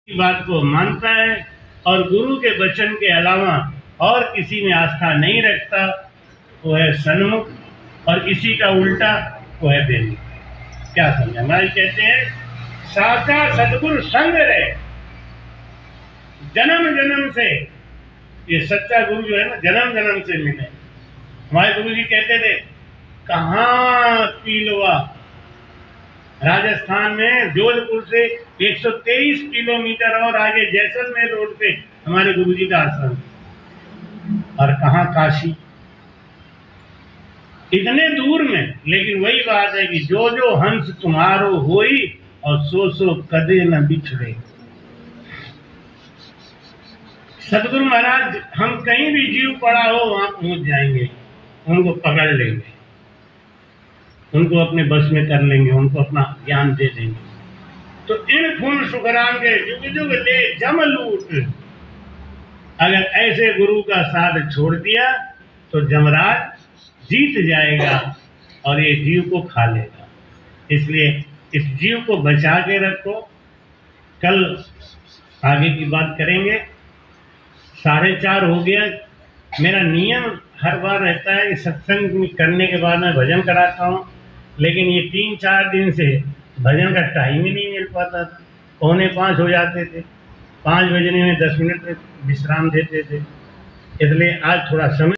की बात को मानता है और गुरु के वचन के अलावा और किसी में आस्था नहीं रखता, वो है सन्मुख, और किसी का उल्टा वो है बेमुख। क्या समझा? महाराज कहते हैं साचा सदगुरु संग रहे, जन्म जन्म से। ये सच्चा गुरु जो है ना, जन्म जन्म से मिले। हमारे गुरु जी कहते थे, कहाँ पीलवा, राजस्थान में जोधपुर से 123 किलोमीटर और आगे जैसलमेर रोड पे हमारे गुरुजी का आश्रम, और कहाँ काशी, इतने दूर में। लेकिन वही बात है कि जो जो हंस तुम्हारो होई और सो सो कदे न बिछड़े। सदगुरु महाराज, हम कहीं भी जीव पड़ा हो वहां पहुंच जाएंगे, उनको पकड़ लेंगे, उनको अपने बस में कर लेंगे, उनको अपना ज्ञान दे देंगे। तो इन फूल सुखराम के जुग जुग ले जम लूट, अगर ऐसे गुरु का साथ छोड़ दिया तो जमराज जीत जाएगा और ये जीव को खा लेगा। इसलिए इस जीव को बचा के रखो। कल आगे की बात करेंगे। 4:30 हो गया। मेरा नियम हर बार रहता है कि सत्संग करने के बाद मैं भजन कराता हूँ, लेकिन ये 3-4 दिन से भजन का टाइम ही नहीं मिल पाता। 4:45 हो जाते थे, 5 बजने में 10 मिनट विश्राम देते थे। इसलिए आज थोड़ा समय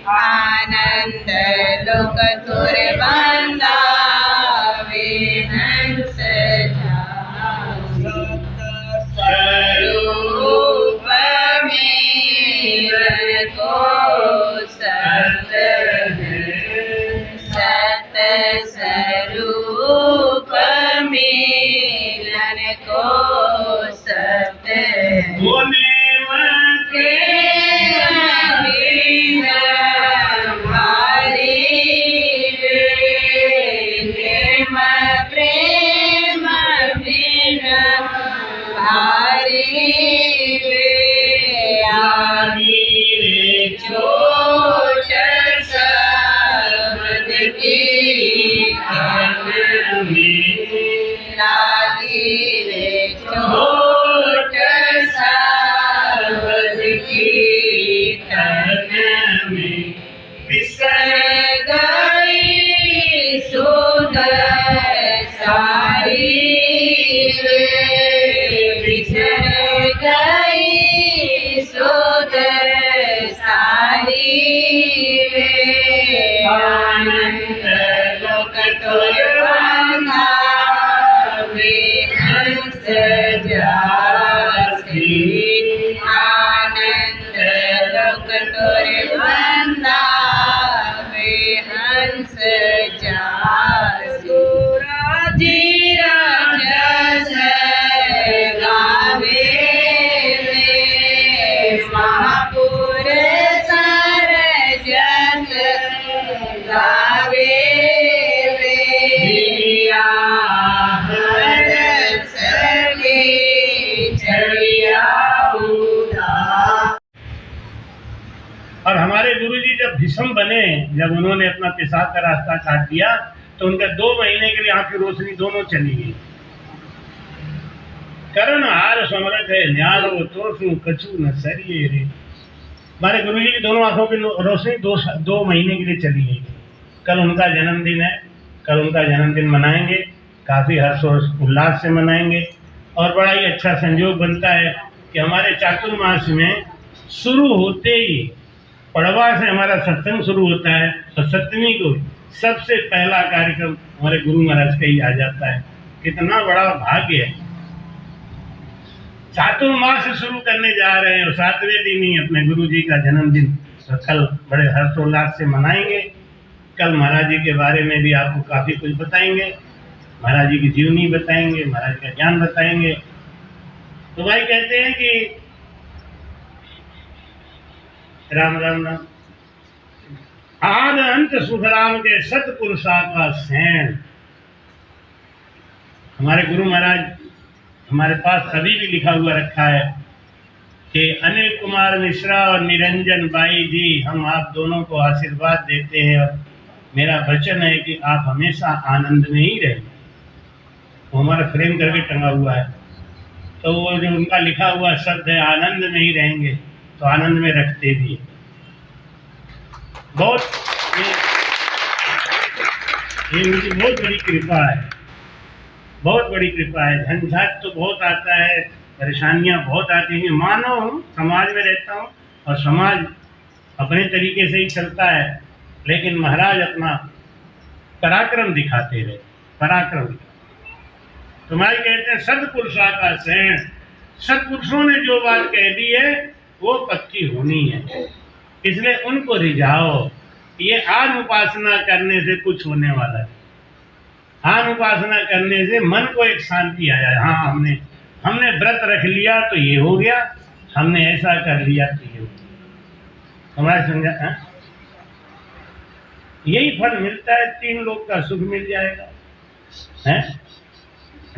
आनंद लोक तुर बंदावे हंस स्वरूप में को सत सत स्वरूप मिलन को सत और हमारे गुरुजी जब भीष्म बने, जब उन्होंने अपना पेशाब का रास्ता काट दिया, तो उनका 2 महीने के लिए आंख की रोशनी दोनों चली गई। करण हार समरथ है न्यारो तोषु कछु न सरिये रे। हमारे गुरुजी की दोनों आंखों की रोशनी 2 महीने के लिए चली गई। कल उनका जन्मदिन है, कल उनका जन्मदिन मनाएंगे, काफी हर्ष और उल्लास से मनाएंगे। और बड़ा ही अच्छा संयोग बनता है कि हमारे चातुर्मास में शुरू होते ही पड़वा से हमारा सत्संग शुरू होता है, और सप्तमी को सबसे पहला कार्यक्रम हमारे गुरु महाराज का ही आ जाता है। कितना बड़ा भाग्य है। चातुर्मास शुरू करने जा रहे हैं और 7वें दिन ही अपने गुरु जी का जन्मदिन तो कल बड़े हर्षोल्लास से मनाएंगे। कल महाराज जी के बारे में भी आपको काफ़ी कुछ बताएंगे, महाराज जी की जीवनी बताएंगे, महाराज का ज्ञान बताएंगे। तो भाई कहते हैं कि राम राम राम आद अंत सुखराम के सतपुरुषा का सैन। हमारे गुरु महाराज हमारे पास अभी भी लिखा हुआ रखा है कि अनिल कुमार मिश्रा और निरंजन बाई जी, हम आप दोनों को आशीर्वाद देते हैं और मेरा वचन है कि आप हमेशा आनंद में ही रहें। वो हमारा फ्रेम करके टंगा हुआ है, तो वो जो उनका लिखा हुआ शब्द है आनंद में ही रहेंगे, तो आनंद में रखते भी हैं। बहुत ये मुझे बहुत बड़ी कृपा है, बहुत बड़ी कृपा है। झंझट तो बहुत आता है, परेशानियां बहुत आती हैं। मानो समाज में रहता हूँ और समाज अपने तरीके से ही चलता है, लेकिन महाराज अपना पराक्रम दिखाते रहे, पराक्रम। तो महाराज कहते हैं सत्पुरुषा का सैन, सत्पुरुषों ने जो बात कह दी है वो पक्की होनी है, इसलिए उनको रिझाओ। ये आन उपासना करने से कुछ होने वाला है। आन उपासना करने से मन को एक शांति आ जाए। हाँ, हमने व्रत रख लिया तो ये हो गया, हमने ऐसा कर लिया तो ये हो गया। हमारा समझा है? यही फल मिलता है, 3 लोग का सुख मिल जाएगा है?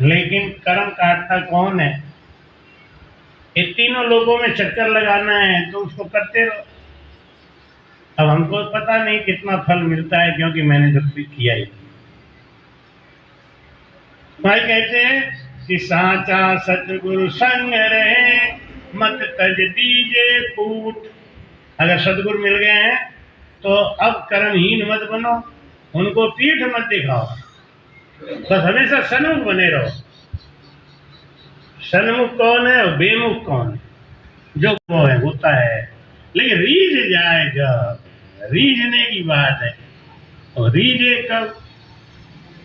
लेकिन कर्म काटता कौन है? ये तीनों लोगों में चक्कर लगाना है तो उसको करते रहो। अब हमको पता नहीं कितना फल मिलता है, क्योंकि मैंने तो किया ही। भाई कहते हैं कि साचा सतगुरु संग रहे, मत तज दीजे फूट। अगर सतगुरु मिल गए हैं तो अब कर्महीन मत बनो, उनको पीठ मत दिखाओ, बस हमेशा सन्मुख बने रहो। सन्मुख कौन है और बेमुख कौन है? जो वो है होता है, लेकिन रीझ जाए जब, रीझने की बात है। और रीझे कब?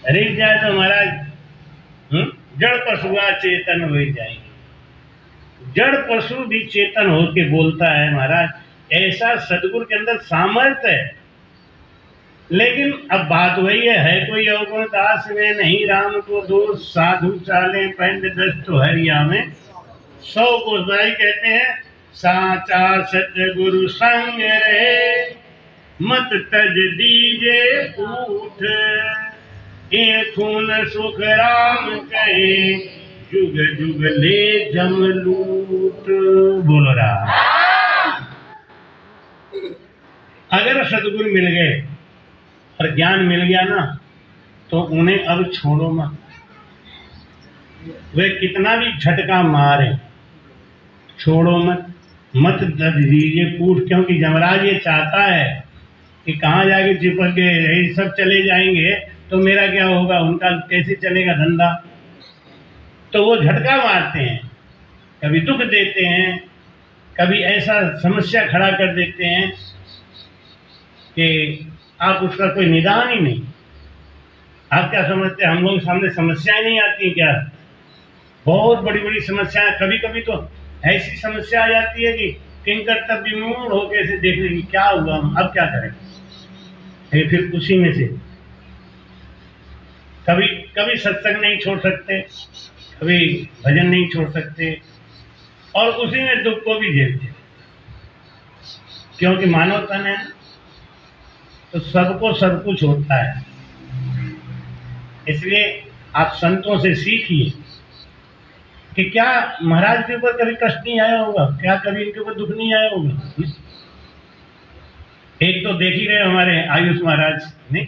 रीझ जाए तो महाराज जड़ पशुआ चेतन हो जाएंगे। जड़ पशु भी चेतन होके बोलता है महाराज, ऐसा सदगुरु के अंदर सामर्थ्य है। लेकिन अब बात वही है कोई अवगुण दास में नहीं राम को दोष, साधु चाले पैंड दस्त हरिया में 100 को। भाई कहते हैं साचा सतगुरु संग रहे, मत तज दीजे उठ, ये खून सुख राम कहे, जुग जुग ले जम लूट। बोलो राम। अगर सतगुरु मिल गए और ज्ञान मिल गया ना, तो उन्हें अब छोड़ो मत। वे कितना भी झटका मारे, छोड़ो मत, मत दर्द दीजिए कूट। क्योंकि यमराज ये चाहता है कि कहाँ जाके चिपक के यही सब चले जाएंगे तो मेरा क्या होगा, उनका कैसे चलेगा धंधा। तो वो झटका मारते हैं, कभी दुख देते हैं, कभी ऐसा समस्या खड़ा कर देते हैं कि आप उसका कोई निदान ही नहीं। आप क्या समझते हैं हम लोग सामने समस्याएं नहीं आती क्या? बहुत बड़ी बड़ी समस्याएं। कभी कभी तो ऐसी समस्या आ जाती है कि किंकर तब विमूढ़ होकर ऐसे देख लेंगे क्या हुआ, अब क्या करें। फिर उसी में से कभी कभी सत्संग नहीं छोड़ सकते, कभी भजन नहीं छोड़ सकते, और उसी में दुख को भी झेलते, क्योंकि मानव तन है तो सबको सब कुछ होता है। इसलिए आप संतों से सीखिए कि क्या महाराज के ऊपर कभी कष्ट नहीं आया होगा, क्या कभी इनके ऊपर दुख नहीं आया होगा। एक तो देख ही रहे हमारे आयुष महाराज ने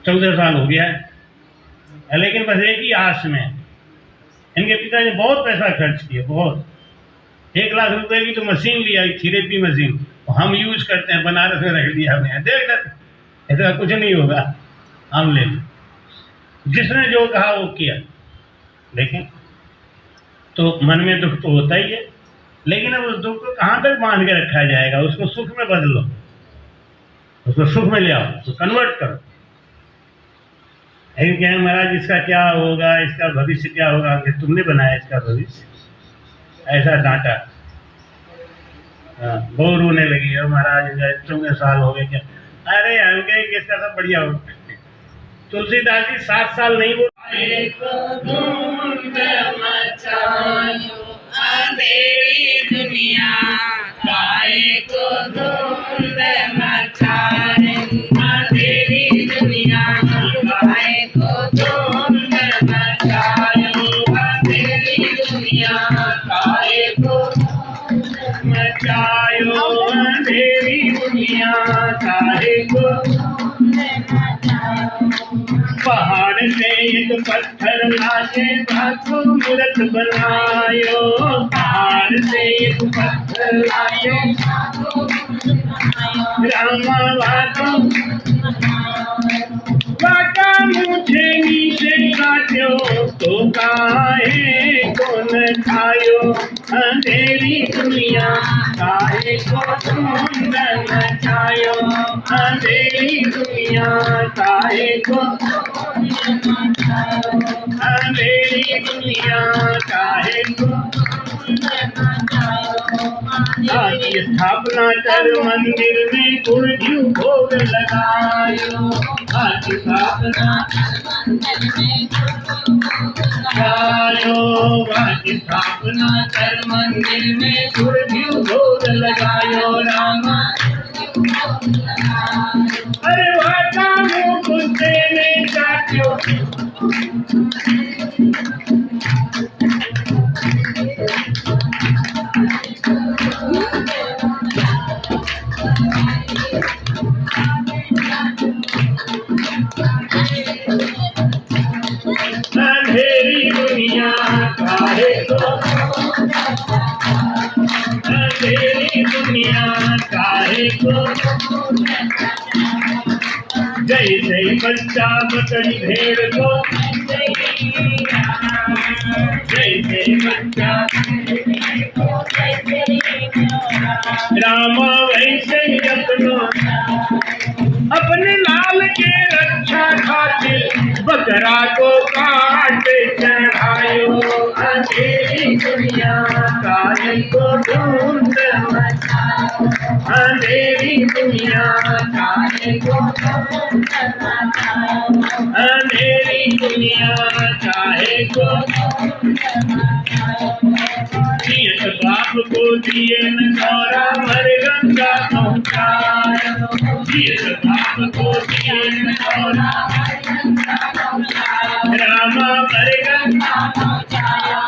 14 साल हो गया है, लेकिन बस एक ही आस में इनके पिताजी बहुत पैसा खर्च किए, बहुत 1 लाख रुपए की तो मशीन लिया, थेरेपी मशीन, हम यूज करते हैं, बनारस में रख दिया हमने। देख ऐसा कुछ नहीं होगा, हम ले लें। जिसने जो कहा वो किया। देखें तो मन में दुख तो होता ही है, लेकिन अब उस दुख को कहाँ तक बांध के रखा जाएगा। उसको सुख में बदलो, उसको सुख में ले आओ, उसको कन्वर्ट करो। लेकिन कहें महाराज इसका क्या होगा, इसका भविष्य क्या होगा, कि तुमने बनाया इसका भविष्य, ऐसा डांटा। हाँ, वो रोने लगी, और महाराज इतने साल हो गए क्या? अरे हम कहें कि इसका सब बढ़िया हो। तुलसीदास जी 7 साल नहीं बोल, अंधेरी दुनिया काहे को धुंध मचाए, अंधेरी दुनिया काहे को धुंध मचाए, अंधेरी दुनिया काहे को मचायो, अंधेरी दुनिया काहे को। पहाड़ से एक पत्थर लाके बापू मूरत बनायो, पहाड़ से एक पत्थर लाके रामा बाटा मुझे नीचे काट्यो, तो काहे को न खायो, अंधेरी दुनिया काहे को धुंध मचायो, अंधेरी दुनिया काहे को, अंधेरी दुनिया काहे को। आज स्थापना कर मंदिर में गुरु भोग लगायो, आज स्थापना लगायो, आज स्थापना कर मंदिर में गुरु भोग लगायो रामा। अरे वाटा मुझे ने काट्यो, अंधेरी दुनिया काहे को, अंधेरी दुनिया काहे को। जैसे बच्चा बकरी भेड़ को, जैसे बच्चा रामा वैसे ही अपने लाल के रक्षा खातिर बकरा को काट चढ़ायो, अंधेरी दुनिया काहे को धुंध मचायो, अंधेरी दुनिया काहे को, अंधेरी दुनिया काहे को। बाप को दिए न गौरा मर गंगा पहुँचायो, बाप को दिए न गौरा रामा मर गंगा पहुँचायो।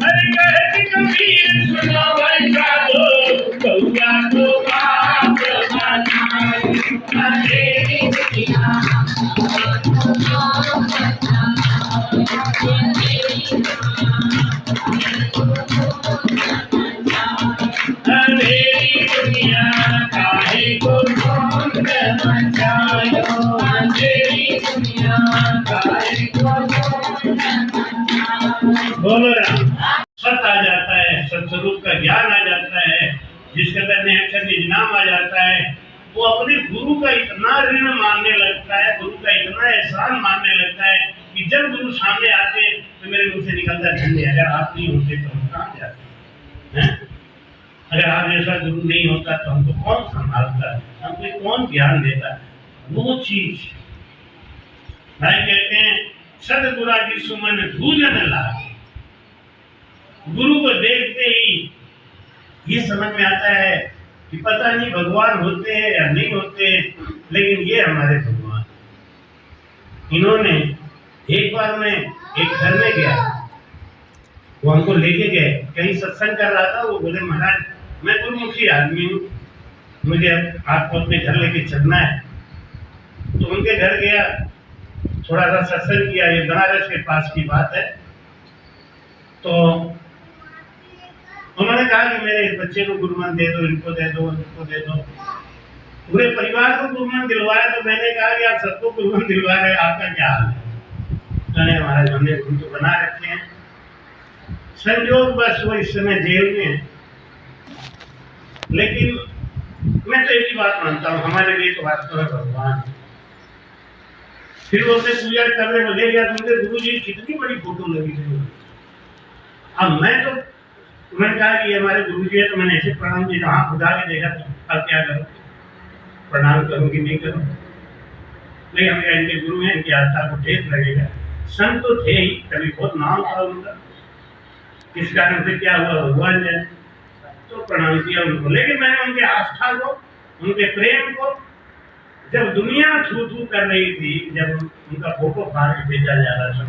अरे कहती कबीर सुनो वैसा दो, गौरा को बाप बनायो, अंधेरी दुनिया अंधेरी दुनिया काहे को धुंध मचायो, अंधेरी दुनिया काहे को। बोलो राम। सत आ जाता है, सत्स्वरूप का ज्ञान आ जाता है, जिसके अंदर अक्षर निजनाम आ जाता है, वो अपने गुरु का इतना ऋण मानने लगता है, गुरु का इतना एहसान मानने लगता है कि जब गुरु सामने आते तो मेरे मुंह से निकलता धन्य, अगर आप नहीं होते तो हम कहाँ जाते हैं? अगर आप जैसा गुरु नहीं होता तो हमको कौन संभालता, हमको कौन ज्ञान देता? वो चीज भाई कहते हैं सदगुरा की सुमन भूजन लागे। गुरु को देखते ही ये समझ में आता है कि पता नहीं भगवान होते हैं या नहीं होते, लेकिन ये हमारे भगवान। इन्होंने एक बार मैं एक घर में गया, वो हमको लेके गए, कहीं सत्संग कर रहा था, वो बोले महाराज मैं गुरुमुखी आदमी हूँ, मुझे आपको अपने घर लेके चलना है। तो उनके घर गया, थोड़ा सा सत्संग किया, ये बनारस के पास की बात है। तो उन्होंने कहा कि मेरे इस बच्चे को गुरुमन दे दो, इनको दे दो, इनको दे दो। पूरे परिवार को गुरुमन दिलवाया। तो मैंने कहा कि आप सबको गुरुमन दिलवा रहे, आपका क्या हाल है? कहने महाराज हमने गुरु तो बना रखे हैं, संयोग बस वो इस समय जेल में है। लेकिन मैं तो एक ही बात मानता हूँ, हमारे लिए तो वास्तव में भगवान। फिर वो अपने पूजा करने में ले गया, तुमने गुरु जी कितनी बड़ी फोटो लगी थी। अब मैंने कहा कि हमारे गुरु जी है, तो मैंने ऐसे प्रणाम किया, हाँ खुदा के देखा तो अब क्या करो, प्रणाम करूँ कि नहीं करूँ। नहीं, हम इनके गुरु हैं, इनकी आस्था को ठेस लगेगा। संत तो थे ही, कभी बहुत नाम था उनका, इस कारण से क्या हुआ भगवान जाने, तो प्रणाम किया उनको। लेकिन मैंने उनके आस्था को, उनके प्रेम को, जब दुनिया थू थू कर रही थी, जब उनका फोटो फाड़ के भेजा जा रहा था,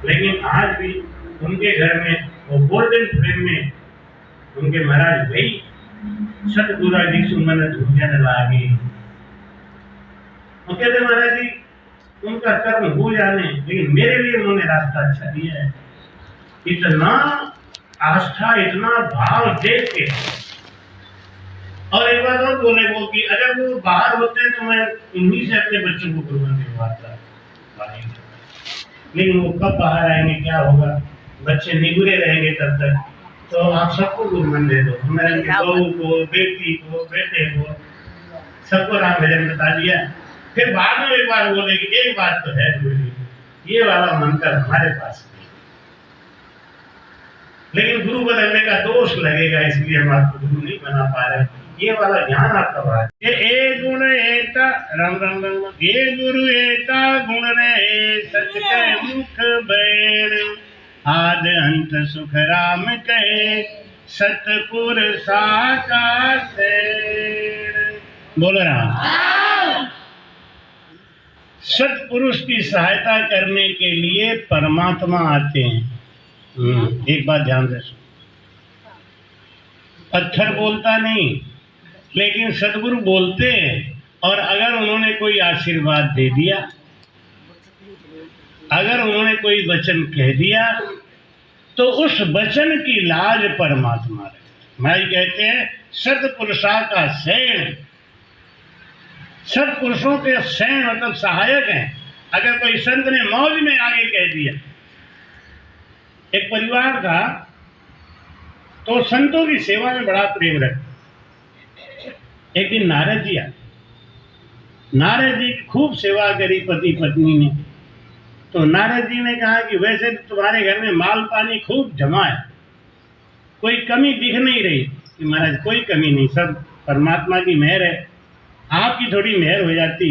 लेकिन आज भी उनके घर में वो गोल्डन फ्रेम में उनके महाराज भाई सतगुरु जी सुमन धूजन लागे। वो कहते महाराज जी उनका कर्म हो जाने, लेकिन मेरे लिए उन्होंने रास्ता अच्छा दिया है। इतना आस्था, इतना भाव देख के। और एक बात और बोले वो कि अगर वो बाहर होते तो मैं उन्हीं से अपने बच्चों को गुरुवन दिलवाता, लेकिन वो कब बाहर आएंगे, क्या होगा, बच्चे निगुरे रहेंगे तब तक, तो आप सबको गुरुवन दे दो। मैंने बहू को, बेटी को, बेटे को, सबको राम भजन बता दिया। फिर बाद में एक बार बोले कि एक बात तो है गुरु जी, ये वाला मंत्र हमारे पास नहीं, लेकिन गुरु बदलने का दोष लगेगा, इसलिए हम आपको गुरु नहीं बना पा रहे। ये वाला ज्ञान आपका बड़ा ये एक गुण एता राम राम राम, ये गुरु एता गुण रहे सच के मुख बैण, आद अंत सुख राम कहे सतपुर साका सेण। बोलो राम। सतपुरुष की सहायता करने के लिए परमात्मा आते हैं। एक बात ध्यान से, पत्थर बोलता नहीं, लेकिन सदगुरु बोलते हैं। और अगर उन्होंने कोई आशीर्वाद दे दिया, अगर उन्होंने कोई वचन कह दिया, तो उस वचन की लाज परमात्मा रहे। भाई कहते हैं सतपुरुषा का सेण, सतपुरुषों के सेण मतलब सहायक हैं। अगर कोई संत ने मौज में आगे कह दिया, एक परिवार था तो संतों की सेवा में बड़ा प्रेम रखते। एक दिन नारद जी आए, नारद जी की खूब सेवा करी पति पत्नी ने। तो नारद जी ने कहा कि वैसे तुम्हारे घर में माल पानी खूब जमा है, कोई कमी दिख नहीं रही। कि महाराज कोई कमी नहीं, सब परमात्मा की मेहर है। आपकी थोड़ी मेहर हो जाती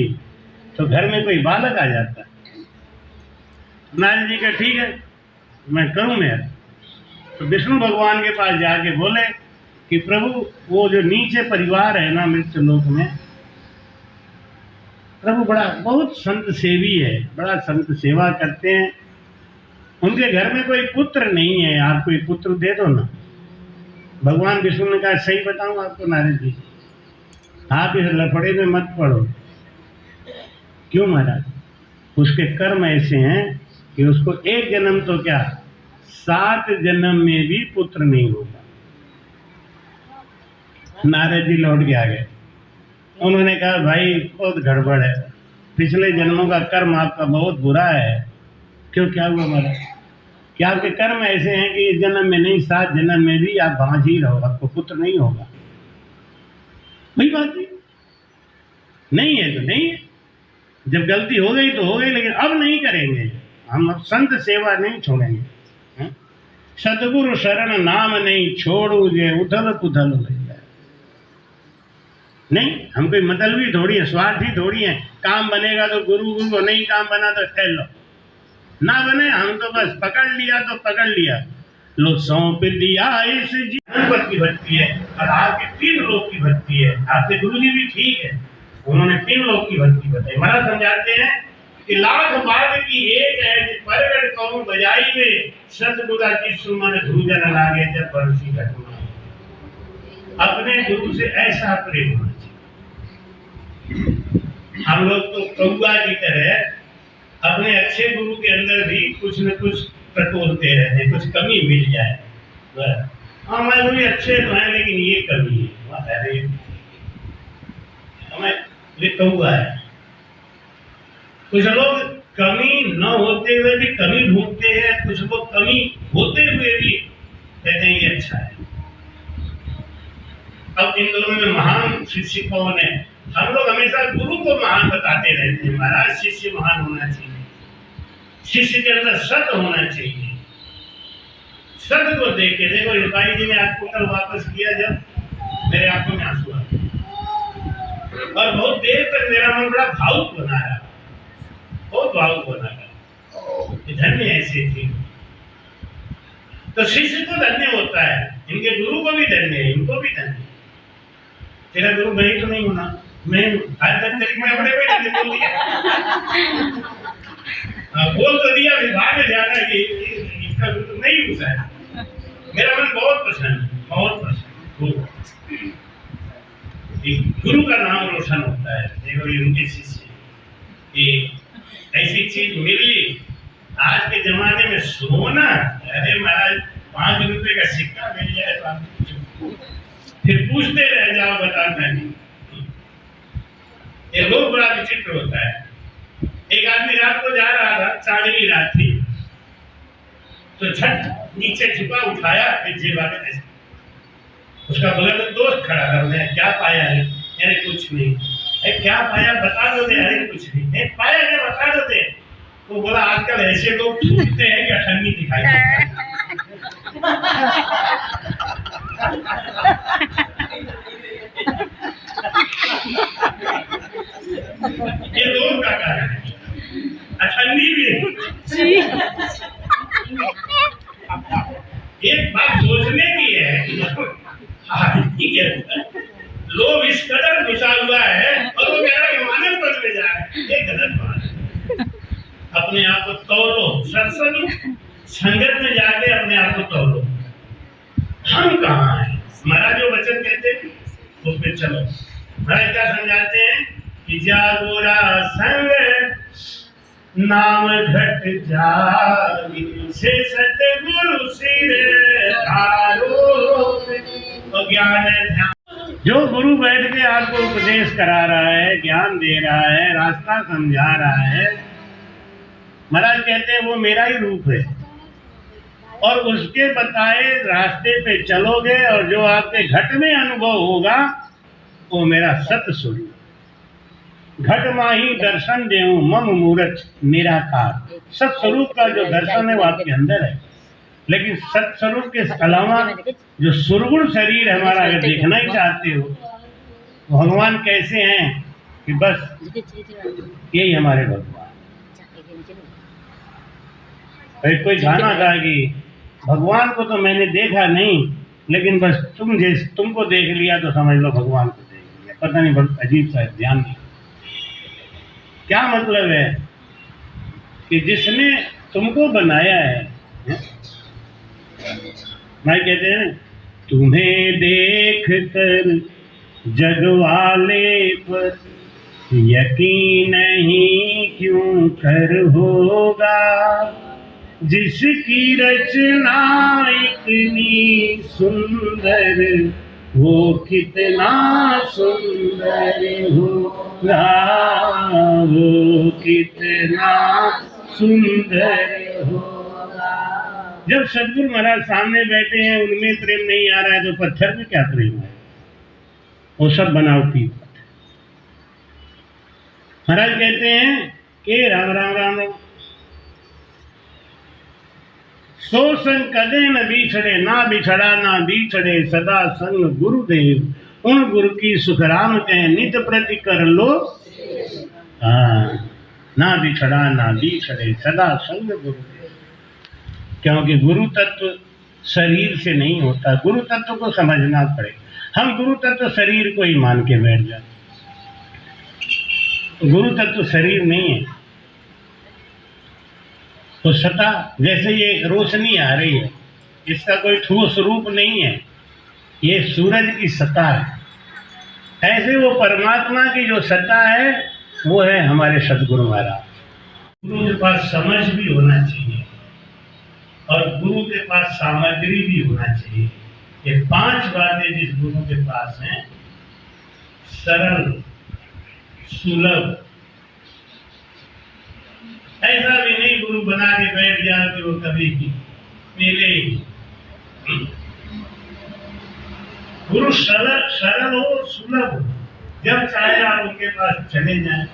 तो घर में कोई बालक आ जाता। नारद जी का ठीक है, मैं करूं मेहर। तो विष्णु भगवान के पास जाके बोले कि प्रभु वो जो नीचे परिवार है ना मृत्यु लोक में, प्रभु बड़ा बहुत संत सेवी है, बड़ा संत सेवा करते हैं, उनके घर में कोई पुत्र नहीं है, आप कोई पुत्र दे दो ना। भगवान विष्णु ने कहा सही बताऊं आपको नारद जी, आप इस लफड़े में मत पड़ो। क्यों महाराज? उसके कर्म ऐसे हैं कि उसको एक जन्म तो क्या 7 जन्म में भी पुत्र नहीं होगा। नारद जी लौट के आ गए। उन्होंने कहा भाई बहुत गड़बड़ है, पिछले जन्मों का कर्म आपका बहुत बुरा है। क्यों, क्या हुआ महाराज? क्या आपके कर्म ऐसे हैं कि इस जन्म में नहीं 7 जन्म में भी आप बांझ ही रहो, आपको पुत्र नहीं होगा। वही बात नहीं है तो नहीं है, जब गलती हो गई तो हो गई, लेकिन अब नहीं करेंगे हम, अब संत सेवा नहीं छोड़ेंगे। सतगुरु शरण नाम नहीं छोड़ू जे उथल पुथल हो जाए। नहीं, हम कोई मतलबी थोड़ी है, स्वार्थी थोड़ी है। काम बनेगा तो गुरु को, नहीं काम बना तो खेल लो, ना बने हम तो बस पकड़ लिया तो पकड़ लिया, लो सौंप दिया इस जीवन की भक्ति है। और आपके 3 लोक की भक्ति है। आपके गुरु जी भी ठीक है, उन्होंने 3 लोक की भक्ति बताई। महाराज समझाते हैं कि लाख बात की एक है कि परगट कहूं बजाई में सतगुरु की सुमन धूजन लागे जब बरसी घटना। अपने गुरु से ऐसा प्रेम होना चाहिए। हम लोग तो कौआ की तरह अपने अच्छे गुरु के अंदर भी कुछ न कुछ टटोलते रहते, कुछ कमी मिल जाए। हाँ मैं गुरु अच्छे तो हैं, लेकिन ये कमी है, अरे हमें ये कौआ है। कुछ लोग कमी न होते हुए भी कमी ढूंढते हैं, कुछ लोग कमी होते हुए भी कहते हैं ये अच्छा है। अब इन दोनों में महान शिष्य कौन है? हम लोग हमेशा गुरु को महान बताते रहते हैं, महाराज शिष्य महान होना चाहिए, शिष्य के अंदर सत्य होना चाहिए। सत्य को देख के देखो, रुपाई जी ने आपको कल वापस किया जब मेरे आंखों में आंसू आ गए और बहुत देर तक मेरा मन बड़ा भावुक बना रहा, बहुत भावुक बना रहा। धन्य ऐसे थे। तो शिष्य को धन्य होता है, इनके गुरु को भी धन्य है, इनको भी धन्य। तेरा गुरु मैं तो नहीं होना, मैं आज तक तेरी मैं बड़े बेटे बोल दिया, बोल तो दिया, विभाग में जाना कि इसका गुरु तो नहीं घुसा है। मेरा मन बहुत पसंद है, बहुत पसंद। गुरु का नाम रोशन होता है। देखो ये उनके शिष्य, ये ऐसी चीज मिली आज के जमाने में सोना, अरे महाराज 5 रुपए का सिक्का मिल जाए तो फिर पूछते रह जाओ, बताता नहीं। ये लोग बड़ा विचित्र होता है। एक आदमी रात को जा रहा था, चांदनी रात थी, तो झट नीचे झुका, उठाया, फिर जेबा में ऐसे। उसका बगल में दोस्त खड़ा था, उसने क्या पाया है? अरे कुछ नहीं। अरे क्या पाया बता दो दे। अरे कुछ नहीं। पाया क्या बता दो दे। वो बोला आजकल ऐसे लोग पूछते हैं कि अठन्नी दिखाई देता है। ये लोग का कारण है, अठन्नी भी एक बात सोचने की है, लोग इस कदर घुसा हुआ है और वो कह रहा है मानव पद में जा रहा है। ये गलत बात है। अपने आप को तौलो, सत्संग संगत में जाके अपने आप को तौलो। हम कहाँ हैं? महाराज जो वचन कहते हैं उसमें चलो। महाराज क्या समझाते हैं कि जागोरा संग नाम घट जागी, से सतगुरु सिर आरो ज्ञान ध्यान। जो गुरु बैठ के आपको उपदेश करा रहा है, ज्ञान दे रहा है, रास्ता समझा रहा है, महाराज कहते हैं वो मेरा ही रूप है और उसके बताए रास्ते पे चलोगे और जो आपके घट में अनुभव होगा वो मेरा सत्य स्वरूप। घट माही दर्शन देऊं मम मूरत मेरा कार। सत स्वरूप का जो दर्शन है वो आपके अंदर है, लेकिन सत स्वरूप के अलावा जो सुरगुण शरीर हमारा अगर देखना ही चाहते हो तो भगवान कैसे हैं कि बस यही हमारे भगवान। कोई गाना गा कि भगवान को तो मैंने देखा नहीं, लेकिन बस तुमको देख लिया तो समझ लो भगवान को देख लिया। पता नहीं, बहुत अजीब सा ध्यान नहीं। क्या मतलब है कि जिसने तुमको बनाया है, भाई कहते हैं तुम्हें देख कर जग वाले पर यकीन नहीं क्यों कर होगा, जिसकी रचना इतनी सुंदर वो कितना सुंदर होगा, वो कितना सुंदर होगा। जब सदगुरु महाराज सामने बैठे हैं, उनमें प्रेम नहीं आ रहा है तो पत्थर में क्या प्रेम है? वो सब बनावटी। महाराज कहते हैं कि राम राम राम सो संग कदे न बिछड़े, ना बिछड़ा ना बिछड़े, सदा संग गुरुदेव। उन गुरु की सुखराम कहें नित प्रति कर लो। ना बिछड़ा ना बिछड़े, सदा संग गुरुदेव। क्योंकि गुरु तत्व शरीर से नहीं होता, गुरु तत्व को समझना पड़े। हम गुरु तत्व शरीर को ही मान के बैठ जाते, गुरु तत्व शरीर नहीं है। तो सता जैसे ये रोशनी आ रही है, इसका कोई ठोस रूप नहीं है, ये सूरज की सत्ता है। ऐसे वो परमात्मा की जो सत्ता है वो है हमारे सदगुरु महाराज। गुरु के पास समझ भी होना चाहिए और गुरु के पास सामग्री भी होना चाहिए। ये 5 बातें जिस गुरु के पास हैं, सरल सुलभ, ऐसा भी नहीं गुरु बना के बैठ जाओ कि वो कभी भी मिले ही। गुरु सरल सरल हो, सुलभ हो। जब चाहे आप उनके पास चले जाएं,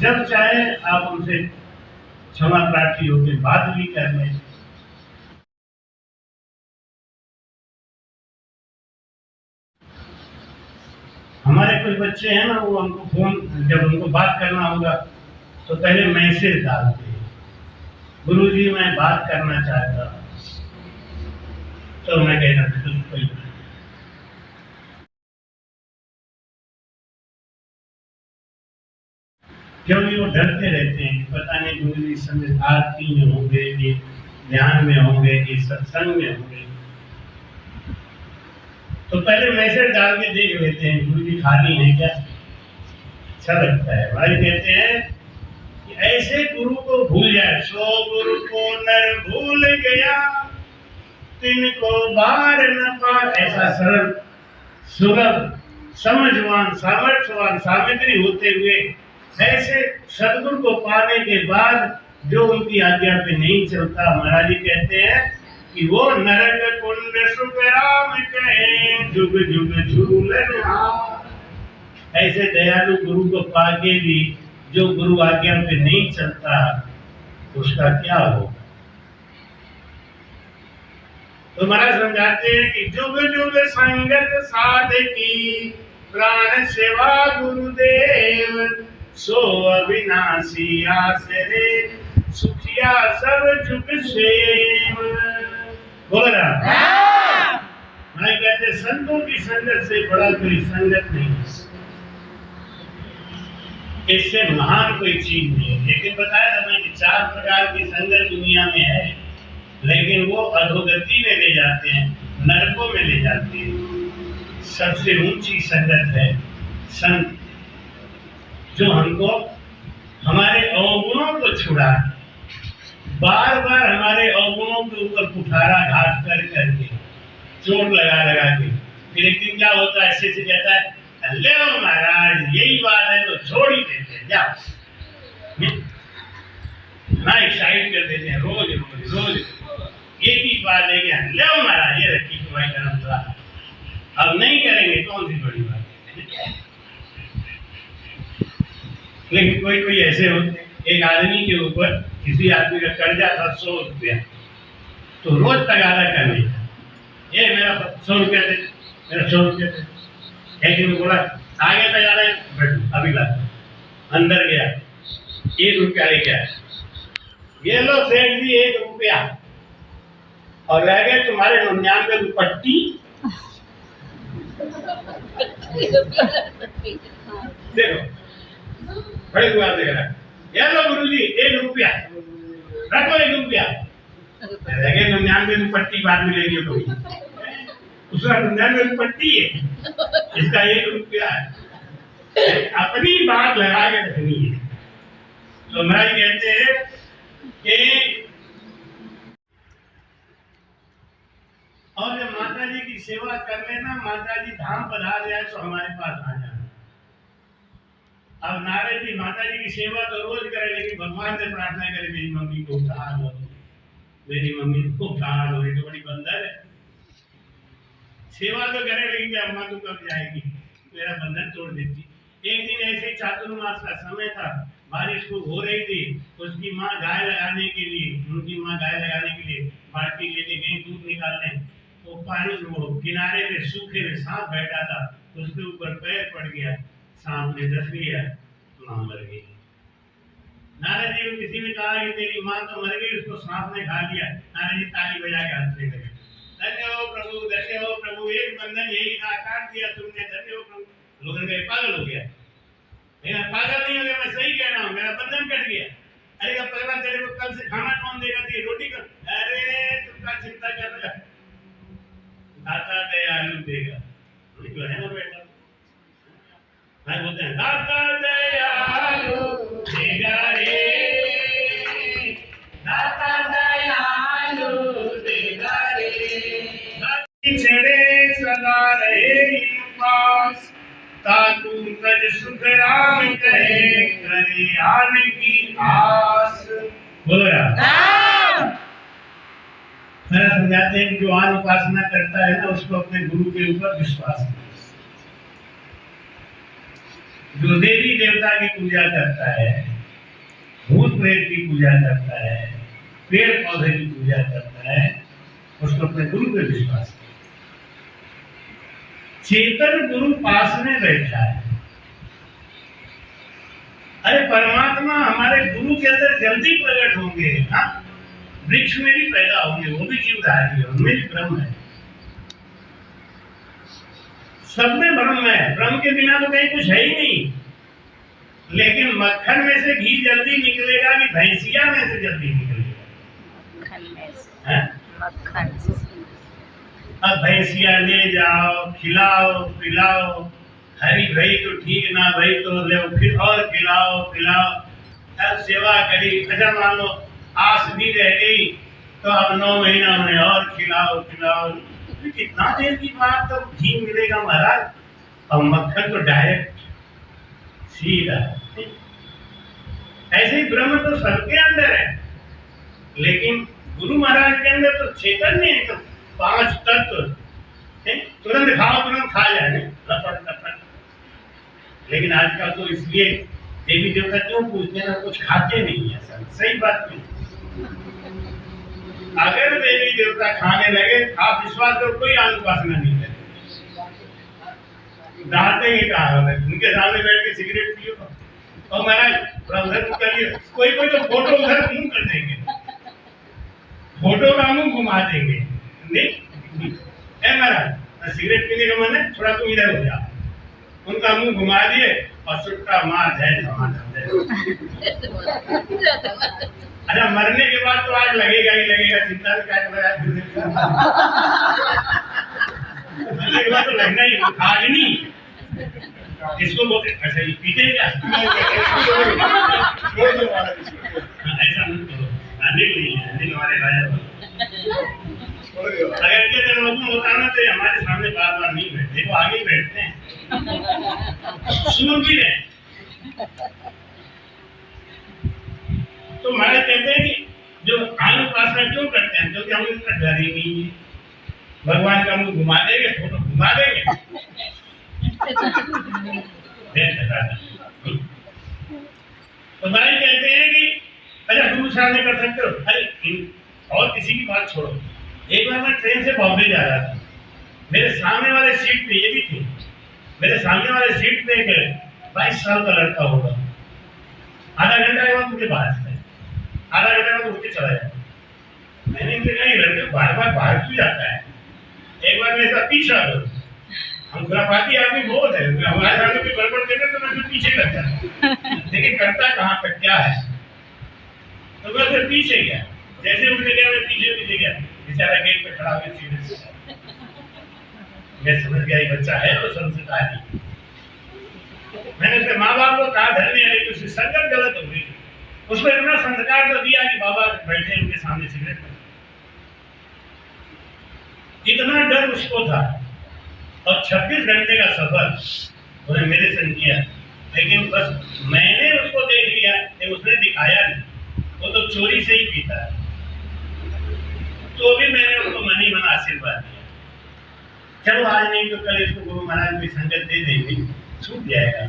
जब चाहे आप उनसे क्षमा प्रार्थी होकर बात भी कर लें। हमारे कुछ बच्चे हैं ना, वो हमको फोन, जब उनको बात करना होगा तो पहले मैसेज डालते हैं, गुरुजी मैं बात करना चाहता हूँ। तो मैं कहता बिल्कुल, क्योंकि वो डरते रहते हैं कि पता नहीं गुरुजी समय आरती में होंगे कि ध्यान में होंगे कि सत्संग में होंगे। तो पहले मैसेज डाल के देख लेते हैं गुरुजी खाली है क्या। अच्छा लगता है। भाई कहते हैं कि ऐसे गुरु को भूल जाए, सो गुरु को नर भूल गया तिनको बार न पार। ऐसा सरल सुलभ समझवान सामर्थ्यवान सामग्री होते हुए ऐसे सदगुरु को पाने के बाद जो उनकी आज्ञा पे नहीं चलता, महाराज जी कहते हैं कि वो नरक कुंड सुख राम कहे जुग जुग झूलन। ऐसे दयालु गुरु को पाके भी जो गुरु आज्ञा पे नहीं चलता, उसका क्या होगा। तो महाराज समझाते हैं कि जुग जुग संगत साधकी प्राण सेवा गुरुदेव सो अविनाशी आसरे सुखिया सब जुग सेव। बोल रहा मैं कहते संतों की संगत से बड़ा कोई संगत नहीं, इससे महान कोई चीज नहीं है। लेकिन बताया था मैं कि 4 प्रकार की संगत दुनिया में है, लेकिन वो अधोगति में ले जाते हैं, नरकों में ले जाते हैं। सबसे ऊंची संगत है संत, जो हमको हमारे अवगुणों को छुड़ा, बार बार हमारे अवगुणों के ऊपर कुठारा घात कर करके, चोट लगा लगा के, फिर एक दिन क्या होता है, ऐसे से कहता है ले महाराज यही बात है तो छोड़ ही देते हैं, जाओ ना एक्साइट कर देते हैं। रोज रोज रोज एक ही बात है कि ले महाराज ये रखी तुम्हारी धर्मशाला, अब नहीं करेंगे कौन सी बड़ी बात है। लेकिन कोई कोई ऐसे होते, एक आदमी के ऊपर किसी आदमी का कर्जा था 100 रुपया, तो रोज तगादा करने ये मेरा 100 रुपया दे, मेरा 100 रुपया दे। एक दिन बोला आगे तगादा बैठो, अभी बात अंदर गया, 1 रुपया लेके आया, ये लो सेठ जी 1 रुपया, और रह गए तुम्हारे 99 रुपट्टी। देखो बड़े दुआ देख रहा है, ये लो गुरु जी 1 रुपया, रखो 1 रुपया, रह गए 99 रुपट्टी बाद में लेंगे कोई, उसका 99 रुपट्टी है, इसका 1 रुपया है। अपनी बात लगा के रखनी है। तो महाराज कहते हैं कि और जब माता जी की सेवा कर लेना, माता जी धाम पधार जाए तो हमारे पास आ जाना। अब नारद जी माता जी की सेवा तो रोज करे, लेकिन भगवान से प्रार्थना करे मेरी मम्मी को उठा लो, मेरी मम्मी को उठा लो, ये तो बड़ी बंदर है। सेवा तो करे लेकिन अम्मा तो कब जाएगी, मेरा बंधन तोड़ देती। एक दिन ऐसे ही चातुर्मास का समय था, बारिश खूब हो रही थी, उसकी माँ गाय लगाने के लिए, उनकी माँ गाय लगाने के लिए बाल्टी लेके गई दूध निकालने, वो पानी वो किनारे पे सूखे में सांप बैठा था, उसके ऊपर पैर पड़ गया, सांप ने डस लिया, माँ मर गई। नारद जी को किसी ने कहा कि तेरी माँ तो मर गई, उसको सांप ने खा लिया। नारद जी ताली बजा के हंसने लगे, धन्य हो प्रभु, एक बंधन यही था, काट दिया तुमने, धन्य हो प्रभु। लोगों ने कहा पागल हो गया। मेरा पागल नहीं हो गया, मैं सही कह रहा हूँ, मेरा बंधन कट गया। अरे का पहला तेरे को कल से खाना कौन देगा, तेरी रोटी का, अरे तुमका चिंता कर रहा, दाता दयालु देगा, तो है ना बेटा। भाई बोलते हैं दाता दयालु देगा रे, दाता दयालु देगा रे, छड़े सदा रहे पास, ताकू तज सुख राम कहे, करे आन की आस। बोलो यार, मेरा समझाते हैं कि जो आज उपासना करता है ना उसको अपने गुरु के ऊपर विश्वास है। जो देवी देवता की पूजा करता है, भूत प्रेत की पूजा करता है, पेड़ पौधे की पूजा करता है, उसको अपने गुरु पे विश्वास है। चेतन गुरु पास में बैठा है। अरे परमात्मा हमारे गुरु के अंदर जल्दी प्रकट होंगे। हाँ, वृक्ष में भी पैदा होंगे, वो भी जीवधारी है, उनमें भी ब्रह्म है। सब में ब्रह्म है, ब्रह्म के बिना तो कहीं कुछ है ही नहीं। लेकिन मक्खन में से घी जल्दी निकलेगा कि भैंसिया में से जल्दी निकलेगा? मक्खन से। अब भैंसिया ले जाओ, खिलाओ पिलाओ, हरी भाई तो ठीक ना भाई तो ले, फिर और खिलाओ पिलाओ, अब सेवा करी। अच्छा मान लो आस भी रह गई तो अब 9 महीना में और खिलाओ पिलाओ, कितना देर की बात, तो घी मिलेगा महाराज। और मक्खन तो डायरेक्ट सीधा। ऐसे ही ब्रह्म तो सबके अंदर है, लेकिन गुरु महाराज के अंदर तो चैतन्य है, तो 5 तत्व तुरंत खाओ तुरंत खा जाए, लपट लपट। लेकिन आजकल तो इसलिए देवी देवता क्यों पूछते हैं ना, कुछ खाते नहीं है। सही बात नहीं। अगर देवी देवता खाने लगे, आप विश्वास करो कोई अनुपासना नहीं करे, डांटेंगे कहा, उनके सामने बैठ के सिगरेट पियो और महाराज उधर करिए, कोई कोई तो फोटो उधर मुंह कर देंगे, फोटो का मुंह घुमा देंगे। नहीं महाराज सिगरेट पीने का मन है, थोड़ा तुम इधर हो जा, उनका मुंह घुमा दिए और सुट्टा मार जाए। अच्छा मरने के बाद तो आज लगेगा ही लगेगा, चिंता भी क्या कर रहा है, मरने के बाद तो लगना ही, आज नहीं इसको बोलते। अच्छा ये पीते क्या? ऐसा मत करो, अनिल नहीं है, अनिल हमारे राजा। अगर के जन्म होता ना तो हमारे सामने बार बार नहीं बैठते, वो आगे ही बैठते हैं, सुन भी रहे। तो महाराज कहते हैं कि जो अनुपासना क्यों करते हैं, क्योंकि हम इसका डर ही नहीं है। भगवान का मुंह घुमा देंगे, फोटो घुमा देंगे, तो महाराज कहते हैं कि अच्छा गुरु सामने कर सकते हो। अरे और किसी की बात छोड़ो, एक बार मैं ट्रेन से बॉम्बे जा रहा था, मेरे सामने वाले सीट पे, ये भी थी, मेरे सामने वाले सीट पे एक 22 साल का लड़का होगा। आधा घंटा के बाद मुझे बाहर से, आधा घंटा बाद उठ के चला जाता। मैंने इनसे कहा लड़के बार बार बाहर क्यों जाता है, एक बार मैं इसका पीछा करूँ। हम खुराफाती आदमी बहुत है, हमारे सामने कोई गड़बड़ करते तो मैं फिर पीछे करता, लेकिन करता कहाँ पर क्या है, तो मैं फिर पीछे गया। जैसे उठने गया मैं पीछे गया, बेचारा गेट पे खड़ा होकर सीधे से मैं समझ गया ये बच्चा है और संस्कारी। मैंने उसके माँ बाप को कहा धन्य है, उसकी संगत गलत हो गई, उसको इतना संस्कार तो दिया कि बाबा बैठे उनके सामने सिगरेट में, इतना डर उसको था। और 26 घंटे का सफर उन्हें मेरे संग किया, लेकिन बस मैंने उसको देख लिया कि उसने दिखाया नहीं, वो तो चोरी से ही पीता है, तो भी मैंने उसको मन ही मन आशीर्वाद दिया, चलो आज नहीं तो कल इसको गुरु महाराज की संगत दे देंगे, छूट जाएगा।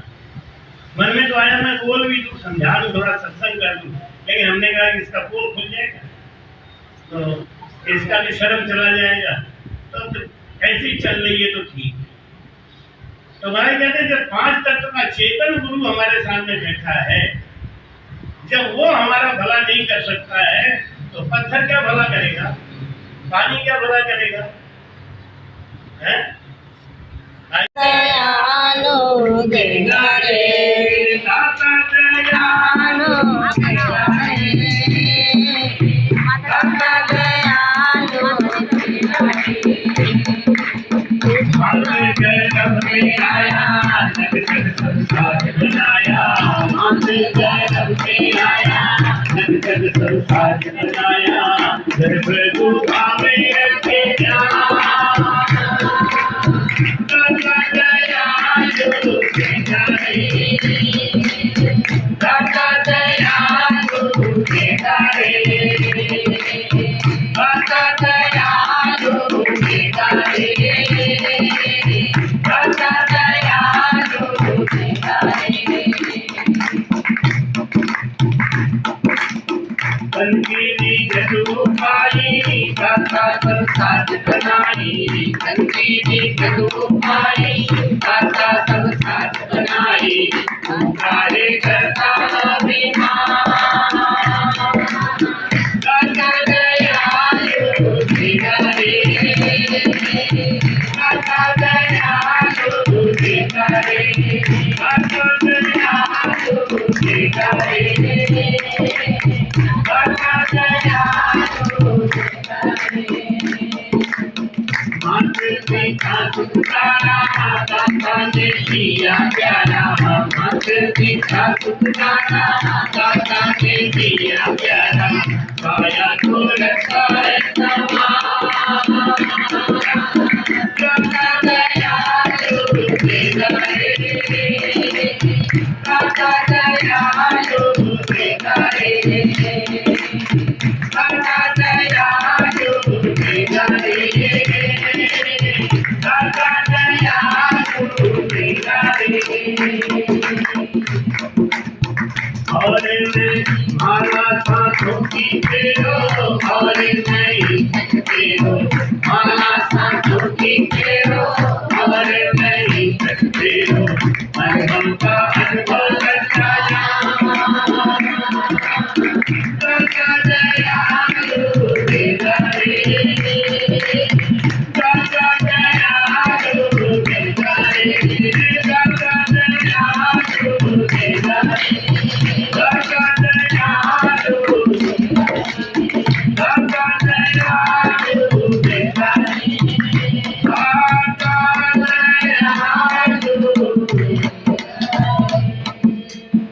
मन में तो आया मैं बोल भी दूं, समझा दूं, थोड़ा सत्संग कर दूं, लेकिन हमने कहा कि इसका पोल खुल जाएगा तो इसका भी शर्म चला जाएगा, तो ऐसी चल रही है तो ठीक। तो महाराज कहते हैं जब 5 तत्व का चेतन गुरु हमारे सामने बैठा है, जब वो हमारा भला नहीं कर सकता है तो पत्थर क्या भला करेगा, पानी क्या भला करेगा, है? दयालु देगा रे, दाता दयालु देगा रे, दाता दयालु देगा रे। जब में आया जग जग संसार बनाया, जब में आया जग जग संसार बनाया, जब प्रभु भावे रखे दाता दयालु देगा रे, दाता दयालु देगा रे, दाता दयालु बंसी दी कदू पाई, दाता सब साथ बनाई, कार्य करता अभिमान। दाता दयालु दीना रे, दाता दयालु दीना रे, दाता दयालु दीना रे, दाता दयालु दीना रे। मात्र पिता सुखदारा, दाता ने दिया प्यारा, मात्र पिता सुखदारा, दाता ने दिया प्यारा, पाया तो रखा है समान। दाता दयालु दीना रे, दाता दयालु दीना रे, दाता दयालु दीना रे, दाता दयालु दीना रे। और माला सांसों की फेरो, और नहीं फेरो, माला सांसों की फेरो, और नहीं फेरो, अनुभव का अनुभव सच्चा जान। दाता दयालु दीना रे, दाता दयालु दीना रे, दाता दयालु दीना रे, दाता दयालु, दाता दयालु दीना रे, दाता दयालु।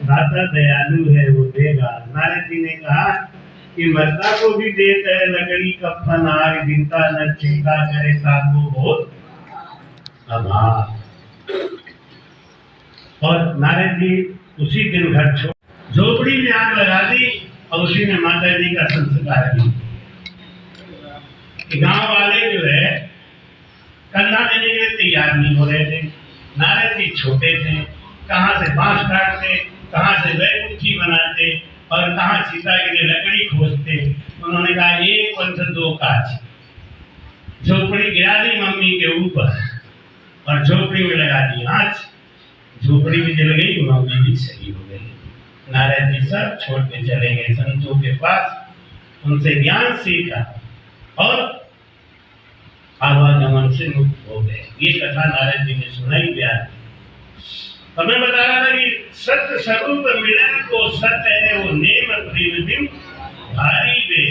दाता दयालु है, वो देगा। नारद जी ने कहा कि मरता को भी देता है लकड़ी कफन आग, जिनका न चिंता करे साधु बहुत अभाव। और नारद जी उसी दिन घर छोड़ झोपड़ी में आग लगा दी और उसी में माता जी का संस्कार किया। कि गांव वाले जो है कंधा देने के लिए तैयार नहीं हो रहे थे। नारद जी छोटे थे, कहाँ से बांस काटते, कहाँ से बैकुंठी बनाते और कहाँ सीता के लिए लकड़ी खोजते। उन्होंने कहा एक पंथ दो काज। झोपड़ी गिरा दी मम्मी के ऊपर और झोपड़ी में लगा दी आँच। झोपड़ी भी जल गई, मम्मी भी सही हो गई। नारद जी सब छोड़ के चले गए संतों के पास, उनसे ज्ञान सीखा और आवागमन से मुक्त हो गए। ये कथा नारद जी ने सुनाई ज्ञान। तो मैं बता रहा था कि सत्य स्वरूप मिलन को सत्य है वो नेम प्रेम भारी वे।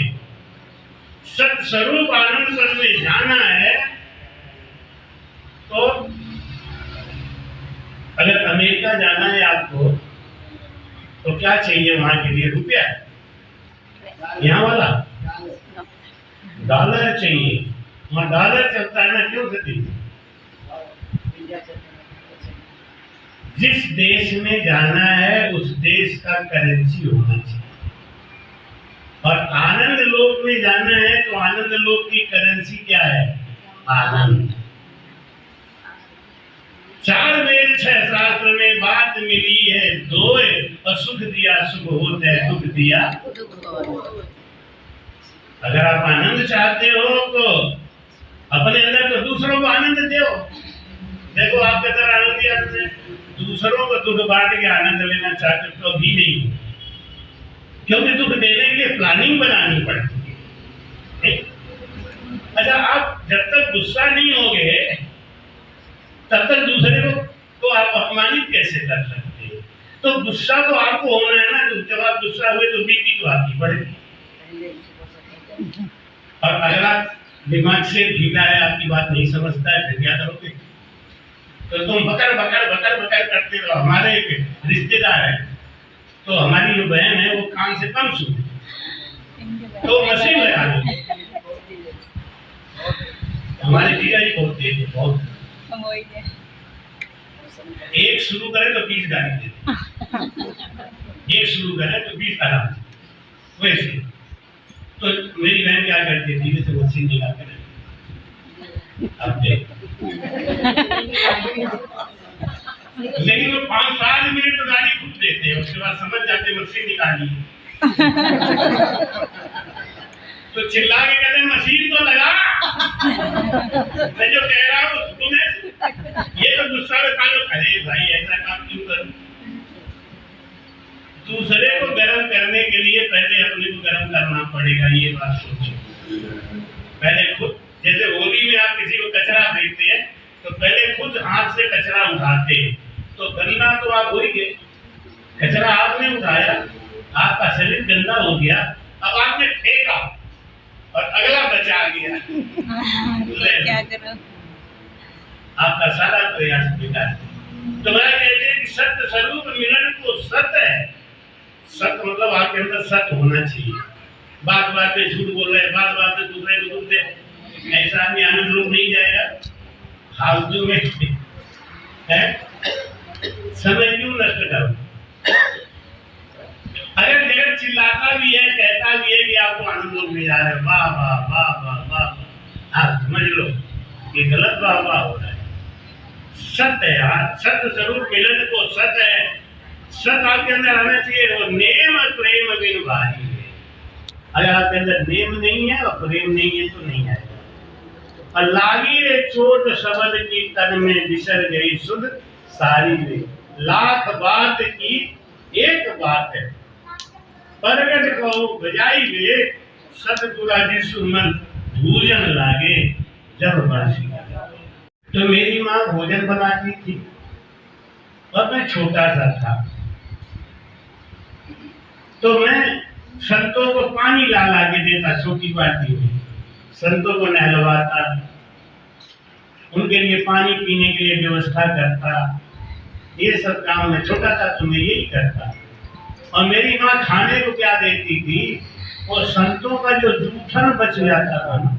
सत्य स्वरूप आनंद पर में जाना है तो अगर अमेरिका जाना है आपको तो क्या चाहिए वहां के लिए? रुपया, यहाँ वाला डॉलर चाहिए। वहां डॉलर चलता है ना, क्यों सती? जिस देश में जाना है उस देश का करेंसी होना चाहिए। और आनंद लोक में जाना है तो आनंद लोक की करेंसी क्या है? आनंद। 4 वेद 6 शास्त्र में बात मिली है दोए, और सुख दिया सुख होता है, दुख दिया अगर आप आनंद चाहते हो तो अपने अंदर तो दूसरों को आनंद दो। देखो आपके अंदर आनंद ही दूसरों को दुख बांट के आनंद लेना चाहते तो भी नहीं, क्योंकि दुख देने के लिए प्लानिंग बनानी पड़ती है। अच्छा, आप जब तक गुस्सा नहीं होगे तब तक दूसरे को आप अपमानित कैसे कर सकते हैं? तो गुस्सा तो आपको होना है ना। जब आप गुस्सा हुए तो बीपी तो आपकी बढ़ेगी। और अगर आप दिमाग से ढीला है, आपकी बात नहीं समझता है, फिर क्या करोगे? तो तुम बकर बकर बकर बकर करते रहो। हमारे एक रिश्तेदार है, तो हमारी जो बहन है वो कान से कम सुनती तो मशीन लगा दी। हमारे जीजा जी बहुत तेज है, बहुत। एक शुरू करे तो 20 गाली देते, एक शुरू करे तो 20 आराम से। वैसे तो मेरी बहन क्या करती थी, जैसे मशीन निकाल कर अब देख लेकिन वो 5-7 मिनट तो गाड़ी घूम देते हैं, उसके बाद समझ जाते मशीन निकाली। तो चिल्ला के कहते मशीन तो लगा। मैं जो कह रहा हूँ तुम्हें ये तो गुस्सा में कालो, अरे भाई ऐसा काम क्यों करूं? दूसरे को गर्म करने के लिए पहले अपने को गर्म करना पड़ेगा, ये बात सोचो। पहले खुद, जैसे होली में आप किसी को कचरा फेंकते हैं तो पहले खुद हाथ से कचरा उठाते हैं, तो गंदा तो आप हो ही गए, कचरा आपने उठाया, आपका शरीर गंदा हो गया, अब आपने फेंका और अगला बचा गया, क्या करो? आपका सारा प्रयास बेकार। तो मैं कहते हैं कि सत्य स्वरूप मिलन को सत्य है। सत्य मतलब आपके अंदर सत्य होना चाहिए। बात बात में झूठ बोल रहे, बात बात में दूसरे को दूध दे, ऐसा आदमी आनंद लोग नहीं जाएगा। फालतू में है, समय क्यों नष्ट करो? अगर जगत चिल्लाता भी है, कहता भी है कि आपको आनंद लोग नहीं जा रहे, वाह वाह वाह वाह वाह, आप समझ लो ये गलत वाह वाह हो रहा है। सत्य है यार, सत्य स्वरूप मिलन को सत्य है, सत्य आपके अंदर आना चाहिए। और नेम प्रेम बिन भारी है, अगर आपके अंदर नेम नहीं है और प्रेम नहीं है तो नहीं आएगा। और लागी रे चोट शब्द की तन में बिसर गई सुध सारी रे, लाख बात की एक बात है, परगट कहो बजाई वे, सतगुरा जिसु मन भूजन लागे जब बासी। तो मेरी माँ भोजन बनाती थी और मैं छोटा सा था, तो मैं संतों को पानी ला ला के देता, छोटी बाल्टी में संतों को नहलवाता, उनके लिए पानी पीने के लिए व्यवस्था करता, ये सब काम मैं छोटा था तो मैं यही करता। और मेरी माँ खाने को क्या देती थी, वो संतों का जो जूठन बच जाता था ना,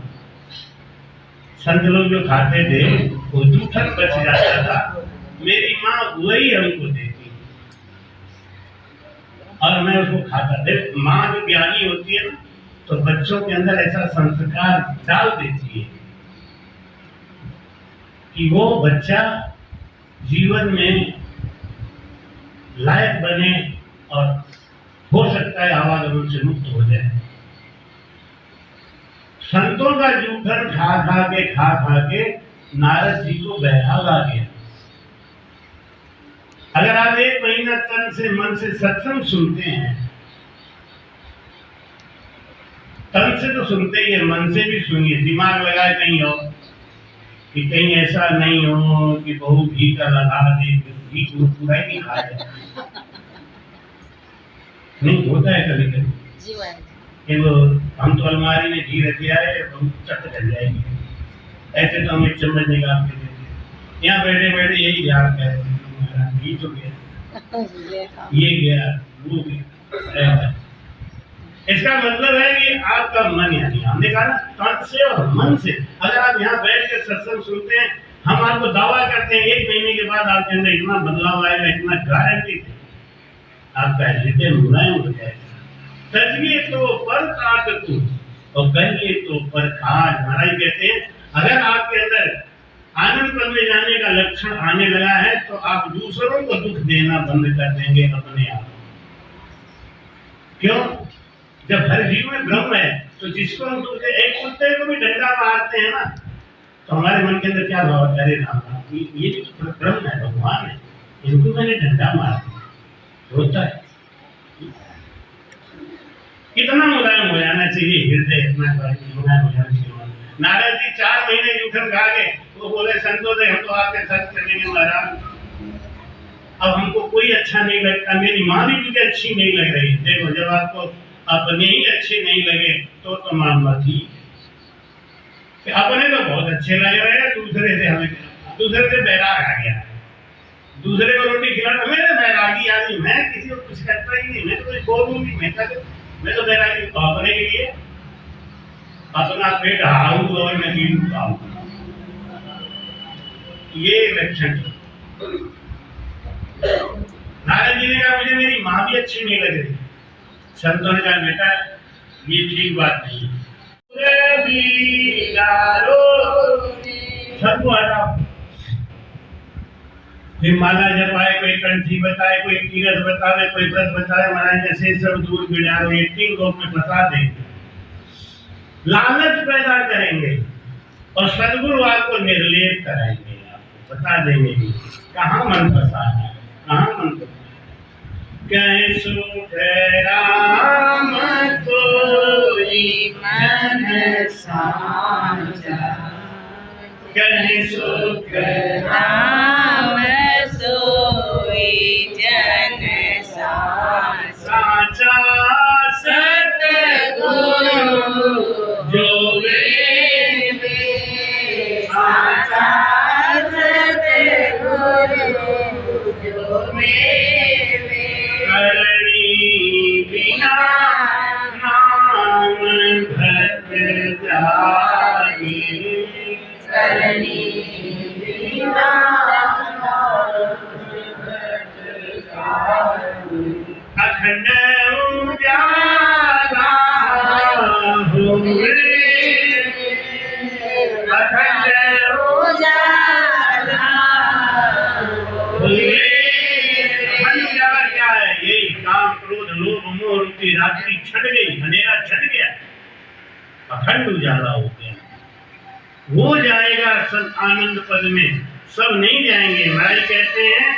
संत लोग जो खाते थे वो जूठन बच जाता था, मेरी माँ वही हमको देती और मैं उसको खाता। देख माँ जो ज्ञानी होती है ना, तो बच्चों के अंदर ऐसा संस्कार डाल देती है कि वो बच्चा जीवन में लायक बने और हो सकता है आवागमन से मुक्त हो जाए। संतों का जूठन खा खा के नारद जी को बहलाव आ गया। अगर आप 1 महीना तन से मन से सत्संग सुनते हैं, तन से तो सुनते ही है, मन से भी सुनिए, दिमाग लगाए कहीं हो कि कहीं ऐसा नहीं हो कि बहु घी का लगा दे, घी पूरा ही नहीं खा जाए। नहीं होता है कभी कभी कि वो हम तो अलमारी में घी रख दिया है, हम चट कर जाएंगे, ऐसे तो हम एक चम्मच निकाल के देते। यहाँ बैठे बैठे यही ध्यान कर, घी तो गया, ये गया, वो गया। इसका मतलब है कि आपका मन, यानी हमने कहा ना तन से और मन से, अगर आप यहाँ बैठ के सत्संग सुनते हैं, हम आपको दावा करते हैं 1 महीने के बाद आपके अंदर इतना बदलाव आएगा, इतना गारंटी है, आपका हृदय मुलायम हो जाएगा। तजिए तो पर काट तू और कहिए तो पर खाज। महाराज कहते हैं अगर आपके अंदर आनंद पद में जाने का लक्षण आने लगा है तो आप दूसरों को दुख देना बंद कर देंगे अपने आप। क्यों? जब हर जीव में ब्रह्म है तो जिसको हम दुख दे, एक कुत्ते को भी डंडा मारते हैं ना, तो हमारे मन के अंदर क्या भाव है? अरे राम, ये जो ब्रह्म है, भगवान है, इनको मैंने डंडा मार दिया, होता है। कितना मुलायम हो जाना चाहिए हृदय, इतना मुलायम हो जाना चाहिए। नारद जी 4 महीने जूठन खा गए, वो बोले संतों से हम तो आपके साथ चलेंगे महाराज, अब हमको कोई अच्छा नहीं लगता, मेरी माँ भी मुझे अच्छी नहीं लग रही। देखो जब आपको अपने ही अच्छे नहीं लगे तो मामला ठीक है, अपने तो बहुत अच्छे लग रहे हैं, दूसरे से बैराग आ गया, दूसरे को रोटी खिलाना, मेरे बैरागी आदमी, मैं किसी को कुछ करता ही नहीं, मैं तो कुछ बोलूंगी, मैं तो बैरागी अपने के लिए अपना पेट हारू और मैं भी खाऊं, ये लक्षण। नारद जी ने कहा मुझे मेरी माँ भी अच्छी नहीं लग रही। संतों ने कहा बेटा ये ठीक बात नहीं है, सबको हटाओ। फिर माला जपाए, कोई कंठी बताए, कोई तीरथ बतावे, कोई व्रत बताए, महाराज जैसे सब दूर बिड़ारो, ये 3 लोग में फंसा दे। लालच पैदा करेंगे और सदगुरु आपको निर्लेप कराएंगे, आपको बता देंगे कहाँ मन फंसा है, कहाँ मन फंसा। कहे सुख राम सोई मन साजा, कहे सुख राम सोई जन साचा सतगुरु जो वेद साचा सतगुरु जो मेरे करणी बिना नाम भट जाए, करणी बिना अखंड उजाला हुए, अखंड उजाला हुए। अखंड उजाला क्या है? यही काम क्रोध लोभ मोह रूपी रात्रि छट गई, अंधेरा छट गया, अखंड उजाला हो गया। वो जाएगा सब आनंद पद में, सब नहीं जाएंगे। महाराज कहते हैं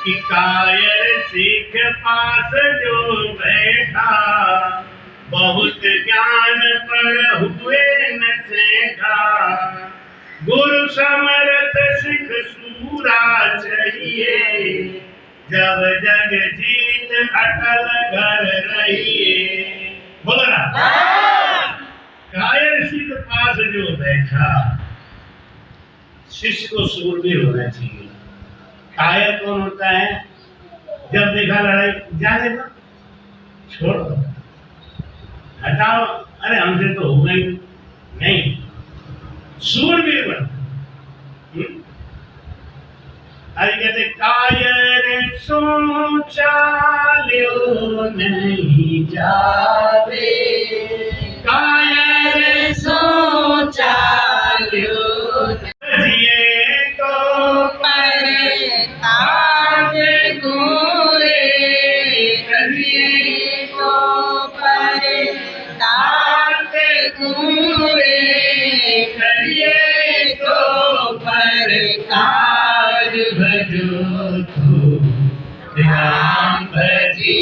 कि कायर सिख पास जो बैठा, बहुत ज्ञान पर हुए न सेठा, गुरु समर्थ सिख सूरा चाहिए, जब जग जीत अटल घर रहिए। बोल रहा कायर सिख पास जो बैठा, शिष्य को सूरवीर होना चाहिए। कायर कौन होता है? जब देखा लड़ाई जाने दो, छोड़ दो, हटाओ, अरे हमसे तो हो गई नहीं, सूरवीर बन। अरे कहते कायर सोचा लो नहीं जावे, कायर सोचा लो जिए तो पर ताज गोरे, करिए तो पर ताज गोरे, करिए तो पर ताज भजो तो राम भजी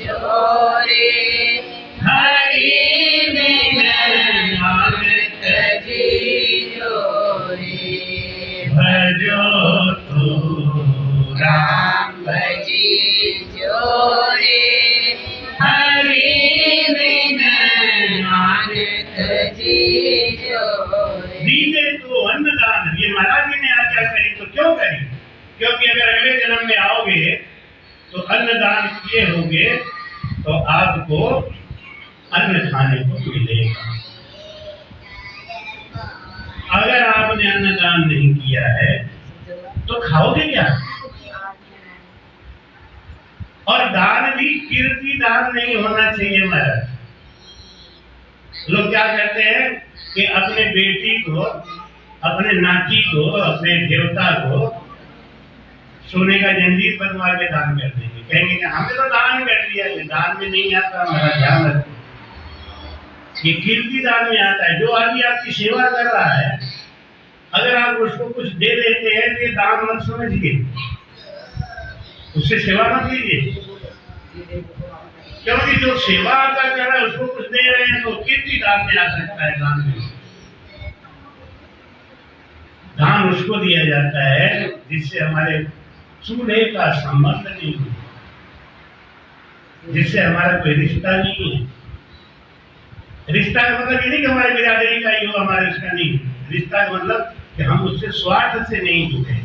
जोरे, हरि में नानक जी जोरे, भजो तो राम भजी जोरे, हरि में नानक जी जोरे। दीजिए तो अन्नदान। ये महाराज जी ने आज्ञा करी तो क्यों करी? क्योंकि अगर अगले जन्म में आओगे तो अन्नदान किए होंगे तो आपको अन्न खाने को मिलेगा। अगर आपने अन्नदान नहीं किया है तो खाओगे क्या? और दान भी कीर्ति दान नहीं होना चाहिए। महाराज लोग क्या कहते हैं कि अपने बेटी को, अपने नाती को, अपने देवता को सोने का जंजीर बनवा के दान कर देंगे। कहेंगे कि हमने तो दान कर दिया, दान में नहीं आता। हमारा ध्यान रखो, ये कीर्ति दान में आता है। जो आदमी आपकी सेवा कर रहा है, अगर आप उसको कुछ दे देते हैं तो ये दान मत समझिए, उससे सेवा मत लीजिए। क्योंकि जो सेवा आपका कर रहा है उसको कुछ दे रहे हैं तो कीर्ति दान में आ सकता है। दान में दान उसको दिया जाता है जिससे हमारे चूल्हे का संबंध नहीं है, जिससे हमारा कोई रिश्ता नहीं है। रिश्ता का मतलब ये नहीं कि हमारे बिरादरी का ही हो, हमारा रिश्ता नहीं। रिश्ता का मतलब कि हम उससे स्वार्थ से नहीं जुड़े।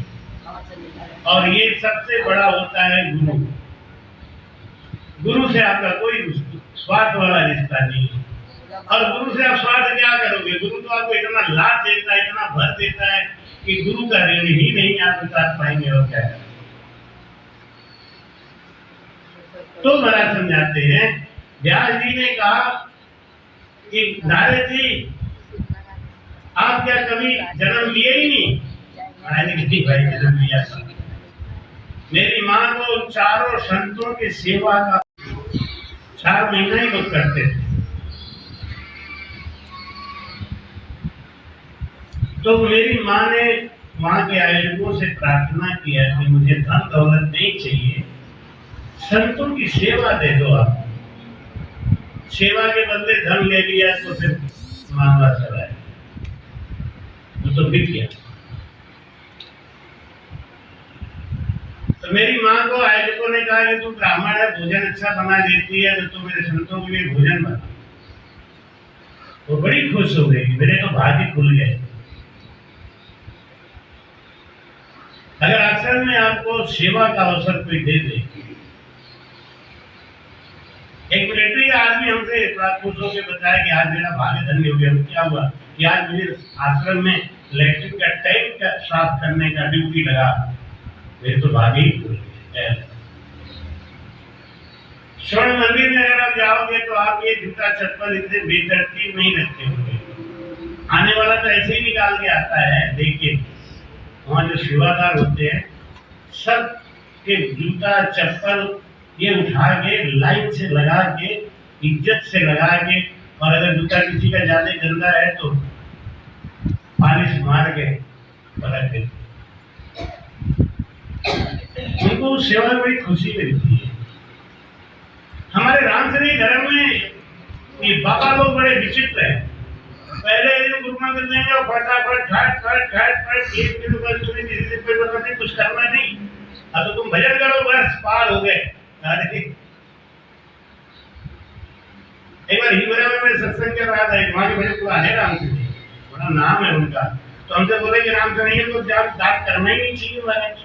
और ये सबसे बड़ा होता है गुरु। गुरु से आपका कोई स्वार्थ वाला रिश्ता नहीं है। और गुरु से आप स्वार्थ क्या करोगे? गुरु तो आपको इतना लाभ देता है, इतना भर देता है कि गुरु का ऋण ही नहीं आप उतार पाएंगे। और क्या है तो महाराज समझाते हैं, व्यास जी ने कहा कि नारद जी आप क्या कभी जन्म लिए ही नहीं? महाराज ने कहा भाई जन्म लिया था। मेरी माँ को चारों संतों की सेवा का 4 महीना ही लोग करते थे। तो मेरी माँ ने वहाँ के आयोजकों से प्रार्थना किया कि मुझे धन दौलत नहीं चाहिए, संतों की सेवा दे दो आप। सेवा के बदले धन ले लिया तो फिर मामला चला है, तो बिक गया। तो मेरी माँ को आयोजकों ने कहा कि तू ब्राह्मण है, भोजन अच्छा बना देती है, तो मेरे संतों के लिए भोजन बना। वो बड़ी खुश हो गई, मेरे तो भाग्य खुल गए। अगर आश्रम में आपको सेवा का अवसर कोई दे दे, एक मिलिट्री आदमी हमसे खुश होकर बताया कि आज मेरा भाग्य धन्य हो गया। क्या हुआ कि आज मुझे आश्रम में इलेक्ट्रिक का टैंक का साफ करने का ड्यूटी लगा, मेरे तो भाग्य ही खुल गया। स्वर्ण मंदिर में अगर आप जाओगे तो आप ये जूता चप्पल इतने बेतरतीब नहीं रखते होंगे, आने वाला तो ऐसे ही निकाल के आता है। देखिए वहाँ जो सेवादार होते हैं सब के जूता चप्पल ये उठा के लाइन से लगा के इज्जत से लगा के, और अगर जूता किसी का ज्यादा गंदा है तो पालिश मार के रख देते। उनको सेवा में बड़ी खुशी मिलती है। हमारे रामचंद्री धर्म में ये बाबा लोग बड़े विचित्र हैं। पहले दिन गुरु मंदिर देंगे और फटाफट घाट घाट घाट घाट एक दिन बस तुम्हें किसी से कोई मतलब नहीं, कुछ करना नहीं, अब तो तुम भजन करो बस पार हो गए। एक बार हिवरा में मैं सत्संग कर रहा था, एक वहाँ के बड़े पुराने रामचंद्र, बड़ा नाम है उनका, तो हमसे बोले कि रामचंद्र को दान करना ही नहीं चाहिए महाराज।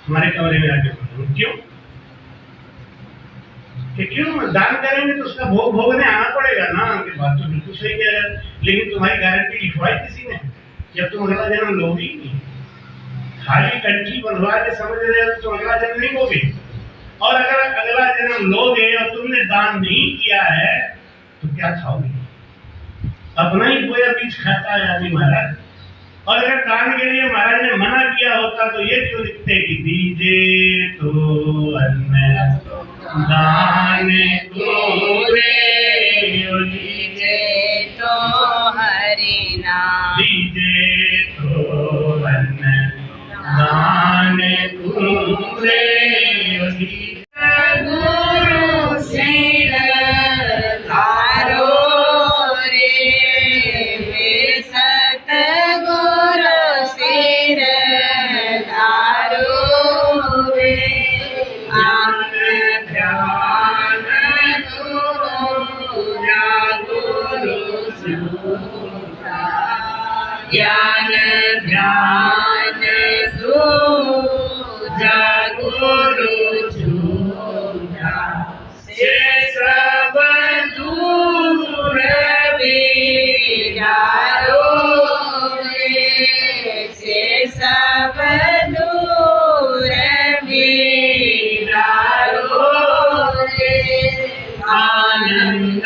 हमारे कमरे में आके क्यों कि क्यों दान करेंगे तो उसका भोग भोगने आना पड़ेगा ना। उनकी बात तो बिल्कुल सही कह रहे हैं, लेकिन तुम्हारी गारंटी लिखवाई किसी ने जब तुम अगला जन्म लोगे ही नहीं? खाली कंठी बंधवा के समझ रहे हो तो अगला जन्म नहीं लोगे, और अगर अगला जन्म लोगे और तुमने दान नहीं किया है तो क्या खाओगे? अपना ही बोया बीज खाता है आदमी महाराज। और अगर दान के लिए महाराज ने मना किया होता तो ये क्यों लिखते कि दीजे तो अन्न दान को दीजे तो हरि नाम, दीजे तो अन्न दान को गुरु सिर धारो रे, वे सतगुरु सिर धारो रे, आन ध्यान गुरु सूझा, ज्ञान ध्यान सूझा गुरु से सब दूर बिचारो रे, से सब दूर बिचारो रे, आनंद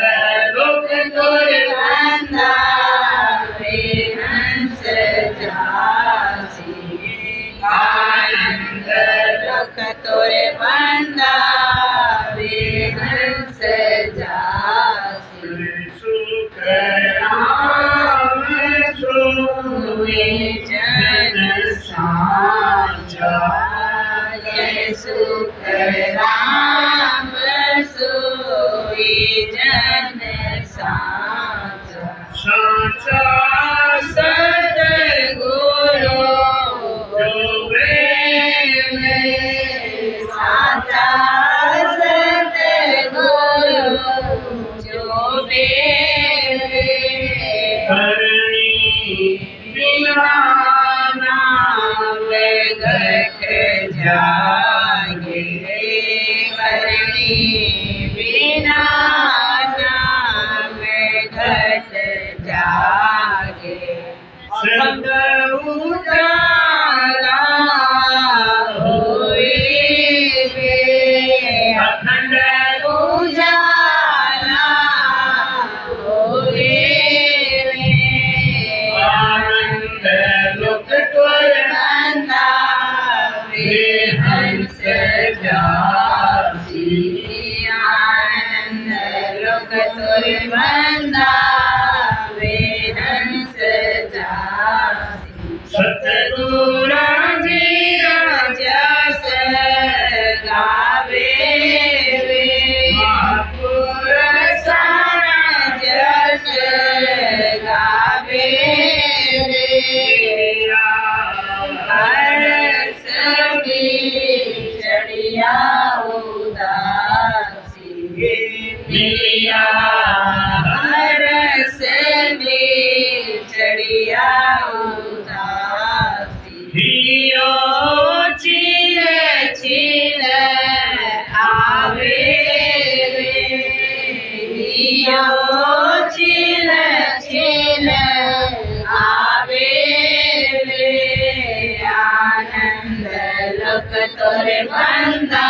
रुख तुर बंदा रे हंस जासी, आनंद रुख तुर बंदा हंस जासी, सुख राम सोए जन साचा, जय सुख राम सोए जन साचा, साचा सतगुरु जो प्रेम साचा, जो करणी बिना नाम घट जागे, करणी बिना नाम घट जागे, संग उजाला होए अखंड उजाला होए, आनंद लोक तुर बंदा वे हंस जासी, आनंद लोक तुर बंदा वे हंस जासी। चढ़िया उदासी मिलिया हरस में चढ़िया उदासी हियो चिल चिल आवे रे हियो चिल चिल आवे रे आनंद लोक तोरे बंदा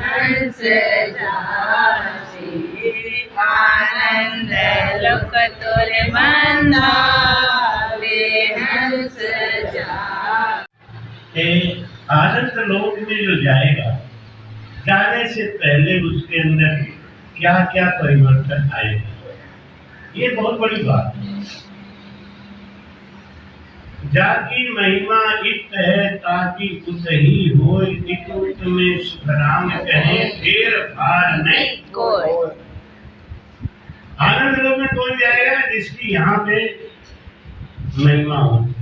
हंस जासी आनंद लोक तोरे बंदा हंस जा आनंद लोक में जो जाएगा, जाने से पहले उसके अंदर क्या क्या परिवर्तन आएगा, ये बहुत बड़ी बात है। जाकी महिमा इत है ताकि उत ही हो, इकुत में सुखराम कहे ढेर भार नहीं कोई। आनंद लोक में कौन जाएगा? जिसकी यहाँ पे महिमा होती है,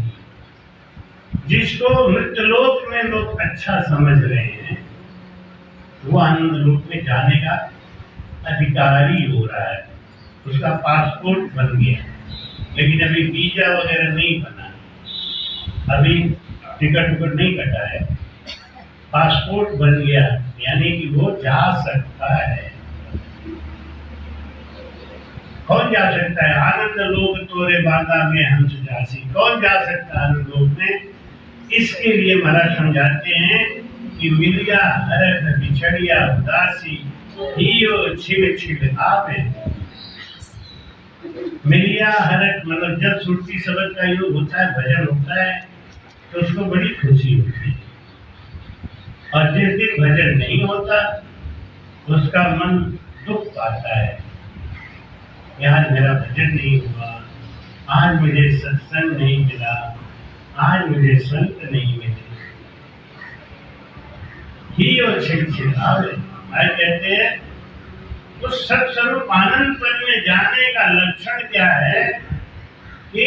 जिसको मृत्यलोक में लोग अच्छा समझ रहे हैं, वो आनंद लोक में जाने का अधिकारी हो रहा है, उसका पासपोर्ट बन गया। लेकिन अभी वीजा वगैरह नहीं बना, अभी टिकट नहीं कटा है, पासपोर्ट बन गया, यानी कि वो जा सकता है। कौन जा सकता है? आनंद लोक तोरे बांधा में हंस जासी। कौन जा सकता है आनंद लोक में? इसके लिए महाराज समझाते हैं कि मिलिया हरख बिछड़िया उदासी हियो छिल छिल आवे। मिलिया हरख मतलब जब सुरती शब्द का योग होता है, भजन होता है, तो उसको बड़ी खुशी होती है। और जिस दिन भजन नहीं होता उसका मन दुख पाता है, यार मेरा भजन नहीं हुआ, आज मुझे सत्संग नहीं मिला, आज मुझे संत नहीं मिले। ही और छिड़छिड़ावे भाई कहते हैं उस सत्स्वरूप आनंद पद में जाने का लक्षण क्या है कि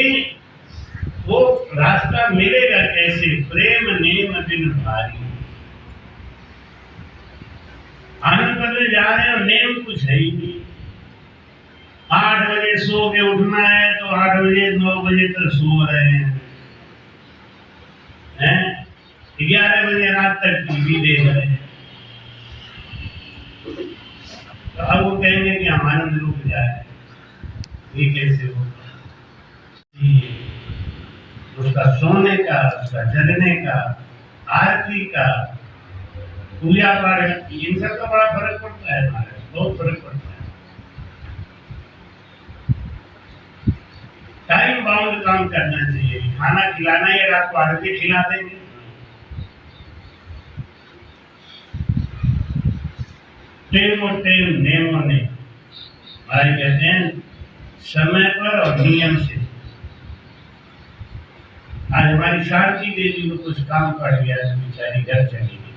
वो रास्ता मिलेगा कैसे? प्रेम नेम बिन भारी। आनंद पद में जा रहे हैं और नेम कुछ है ही नहीं। 8 बजे सो के उठना है तो 8 बजे 9 बजे तक सो रहे हैं, 11 बजे रात तक टीवी देख रहे हैं। तो अब वो कहेंगे कि हम आनंद रूप जाए, ये कैसे होगा? उसका सोने का, उसका जगने का, आरती का, पूजा पाठ, इन सब का बड़ा फर्क पड़ता है हमारे, बहुत फर्क पड़ता है। टाइम बाउंड काम करना चाहिए। खाना खिलाना है, रात को आरती खिला देंगे, टेम और टेम, नेम और नेम। भाई कहते हैं समय पर और नियम से। आज हमारी शारदी देवी को कुछ काम पड़ गया तो बेचारी घर चली गई।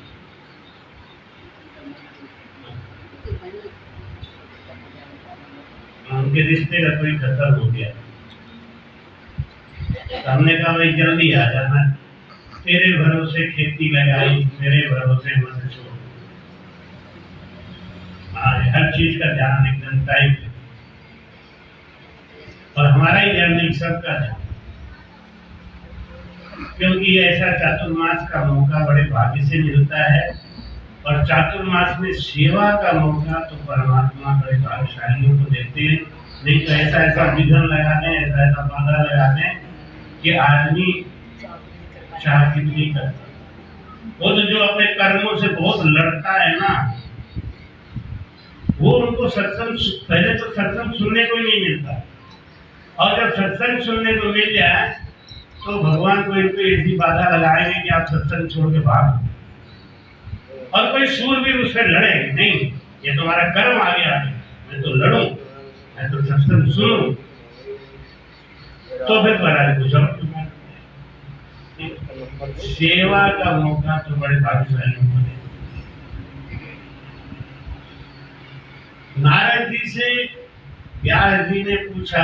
उनके रिश्ते का कोई खत्म हो गया। तो हमने कहा भाई जल्दी आ जाना, तेरे भरोसे खेती लगाई, तेरे भरोसे मत छोड़। हर चीज का ध्यान एकदम टाइम पे, और हमारा ही ध्यान नहीं, सबका ध्यान, क्योंकि ऐसा चातुर्मास का मौका बड़े भाग्य से मिलता है। और चातुर्मास में सेवा का मौका तो परमात्मा बड़े भाग्यशालियों को देते हैं। नहीं तो ऐसा ऐसा विघ्न लगा दें, ऐसा ऐसा बाधा लगा दें कि आदमी चाह नहीं करता। वो तो जो अपने कर्मों से बहुत लड़ता है ना, वो उनको सत्संग, पहले तो सत्संग सुनने को ही नहीं मिलता, और जब सत्संग सुनने को मिल जाए तो भगवान को इनको ऐसी बाधा लगाएंगे कि आप सत्संग छोड़ के भाग। और कोई सूरवीर उससे लड़े नहीं, ये तुम्हारा कर्म आ गया, मैं तो लड़ूं, मैं तो सत्संग सुनूं, तो फिर महाराज को समझ। सेवा का मौका तो बड़े भाग्यशाली को देते। नारद जी से व्यास जी ने पूछा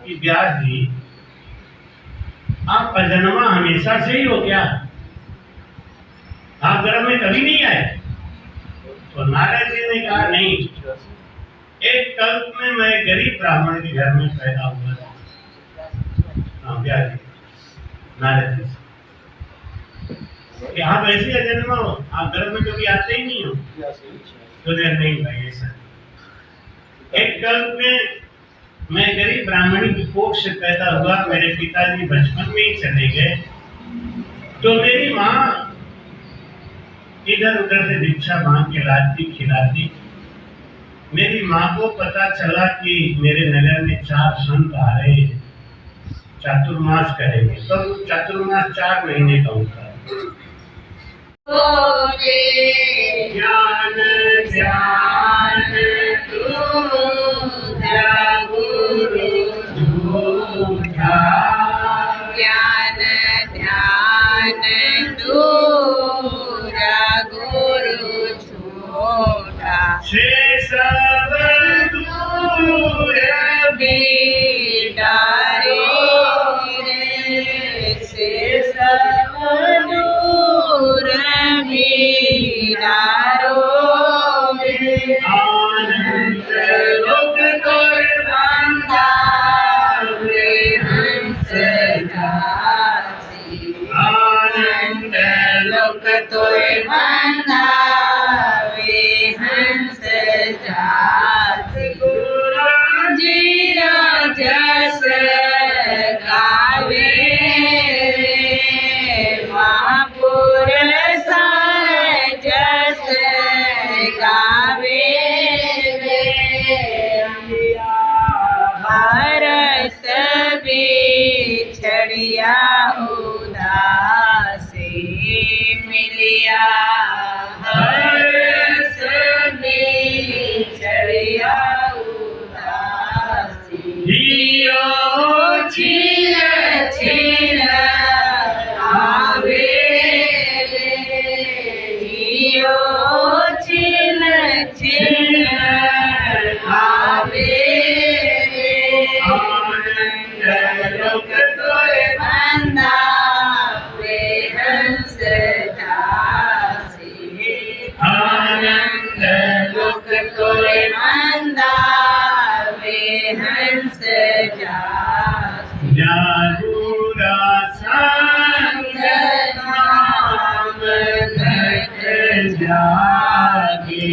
कि व्यास जी, आप अजन्मा हमेशा से ही हो क्या? आप गर्भ में कभी नहीं आए? तो नारद जी ने कहा नहीं, एक कल्प में मैं गरीब ब्राह्मण के घर में पैदा हुआ था। हाँ, व्यास जी, नारद जी कि आप ऐसे जन्म हो, आप गर्भ में कभी आते ही नहीं हो। तो नहीं भाई, ऐसा एक कल्प में मैं गरीब ब्राह्मणी की कोख से पैदा हुआ। मेरे पिताजी बचपन में ही चले गए, तो मेरी माँ इधर उधर से भिक्षा मांग के लाती खिलाती। मेरी माँ को पता चला कि मेरे नगर में 4 संत आ रहे हैं, चातुर्मास करेंगे। तो चातुर्मास 4 महीने का होता है। ज्ञान ध्यान दूजा गुरु झूठा, ज्ञान ध्यान दूजा गुरु झूठा, से सब दूर बिडारे रे, से सब दूर बिडारो में, आनंद लोक तोरे बंदा वे हंस जासी, आनंद लोक तोरे बंदा वे हंस जासी, जीरा जस गावे महापुर सार जस गावे हरस बिछड़िया उदासी मिलिया, हरस बिछड़िया उदासी, जियो छीन छीन आवे जियो छीन छीन आवे, आनंद लोक तोरे बंदा वे हंस जासी, आनंद लोक तोरे बंदा वे हंस जासी, जागूरा संग नाम घट जागे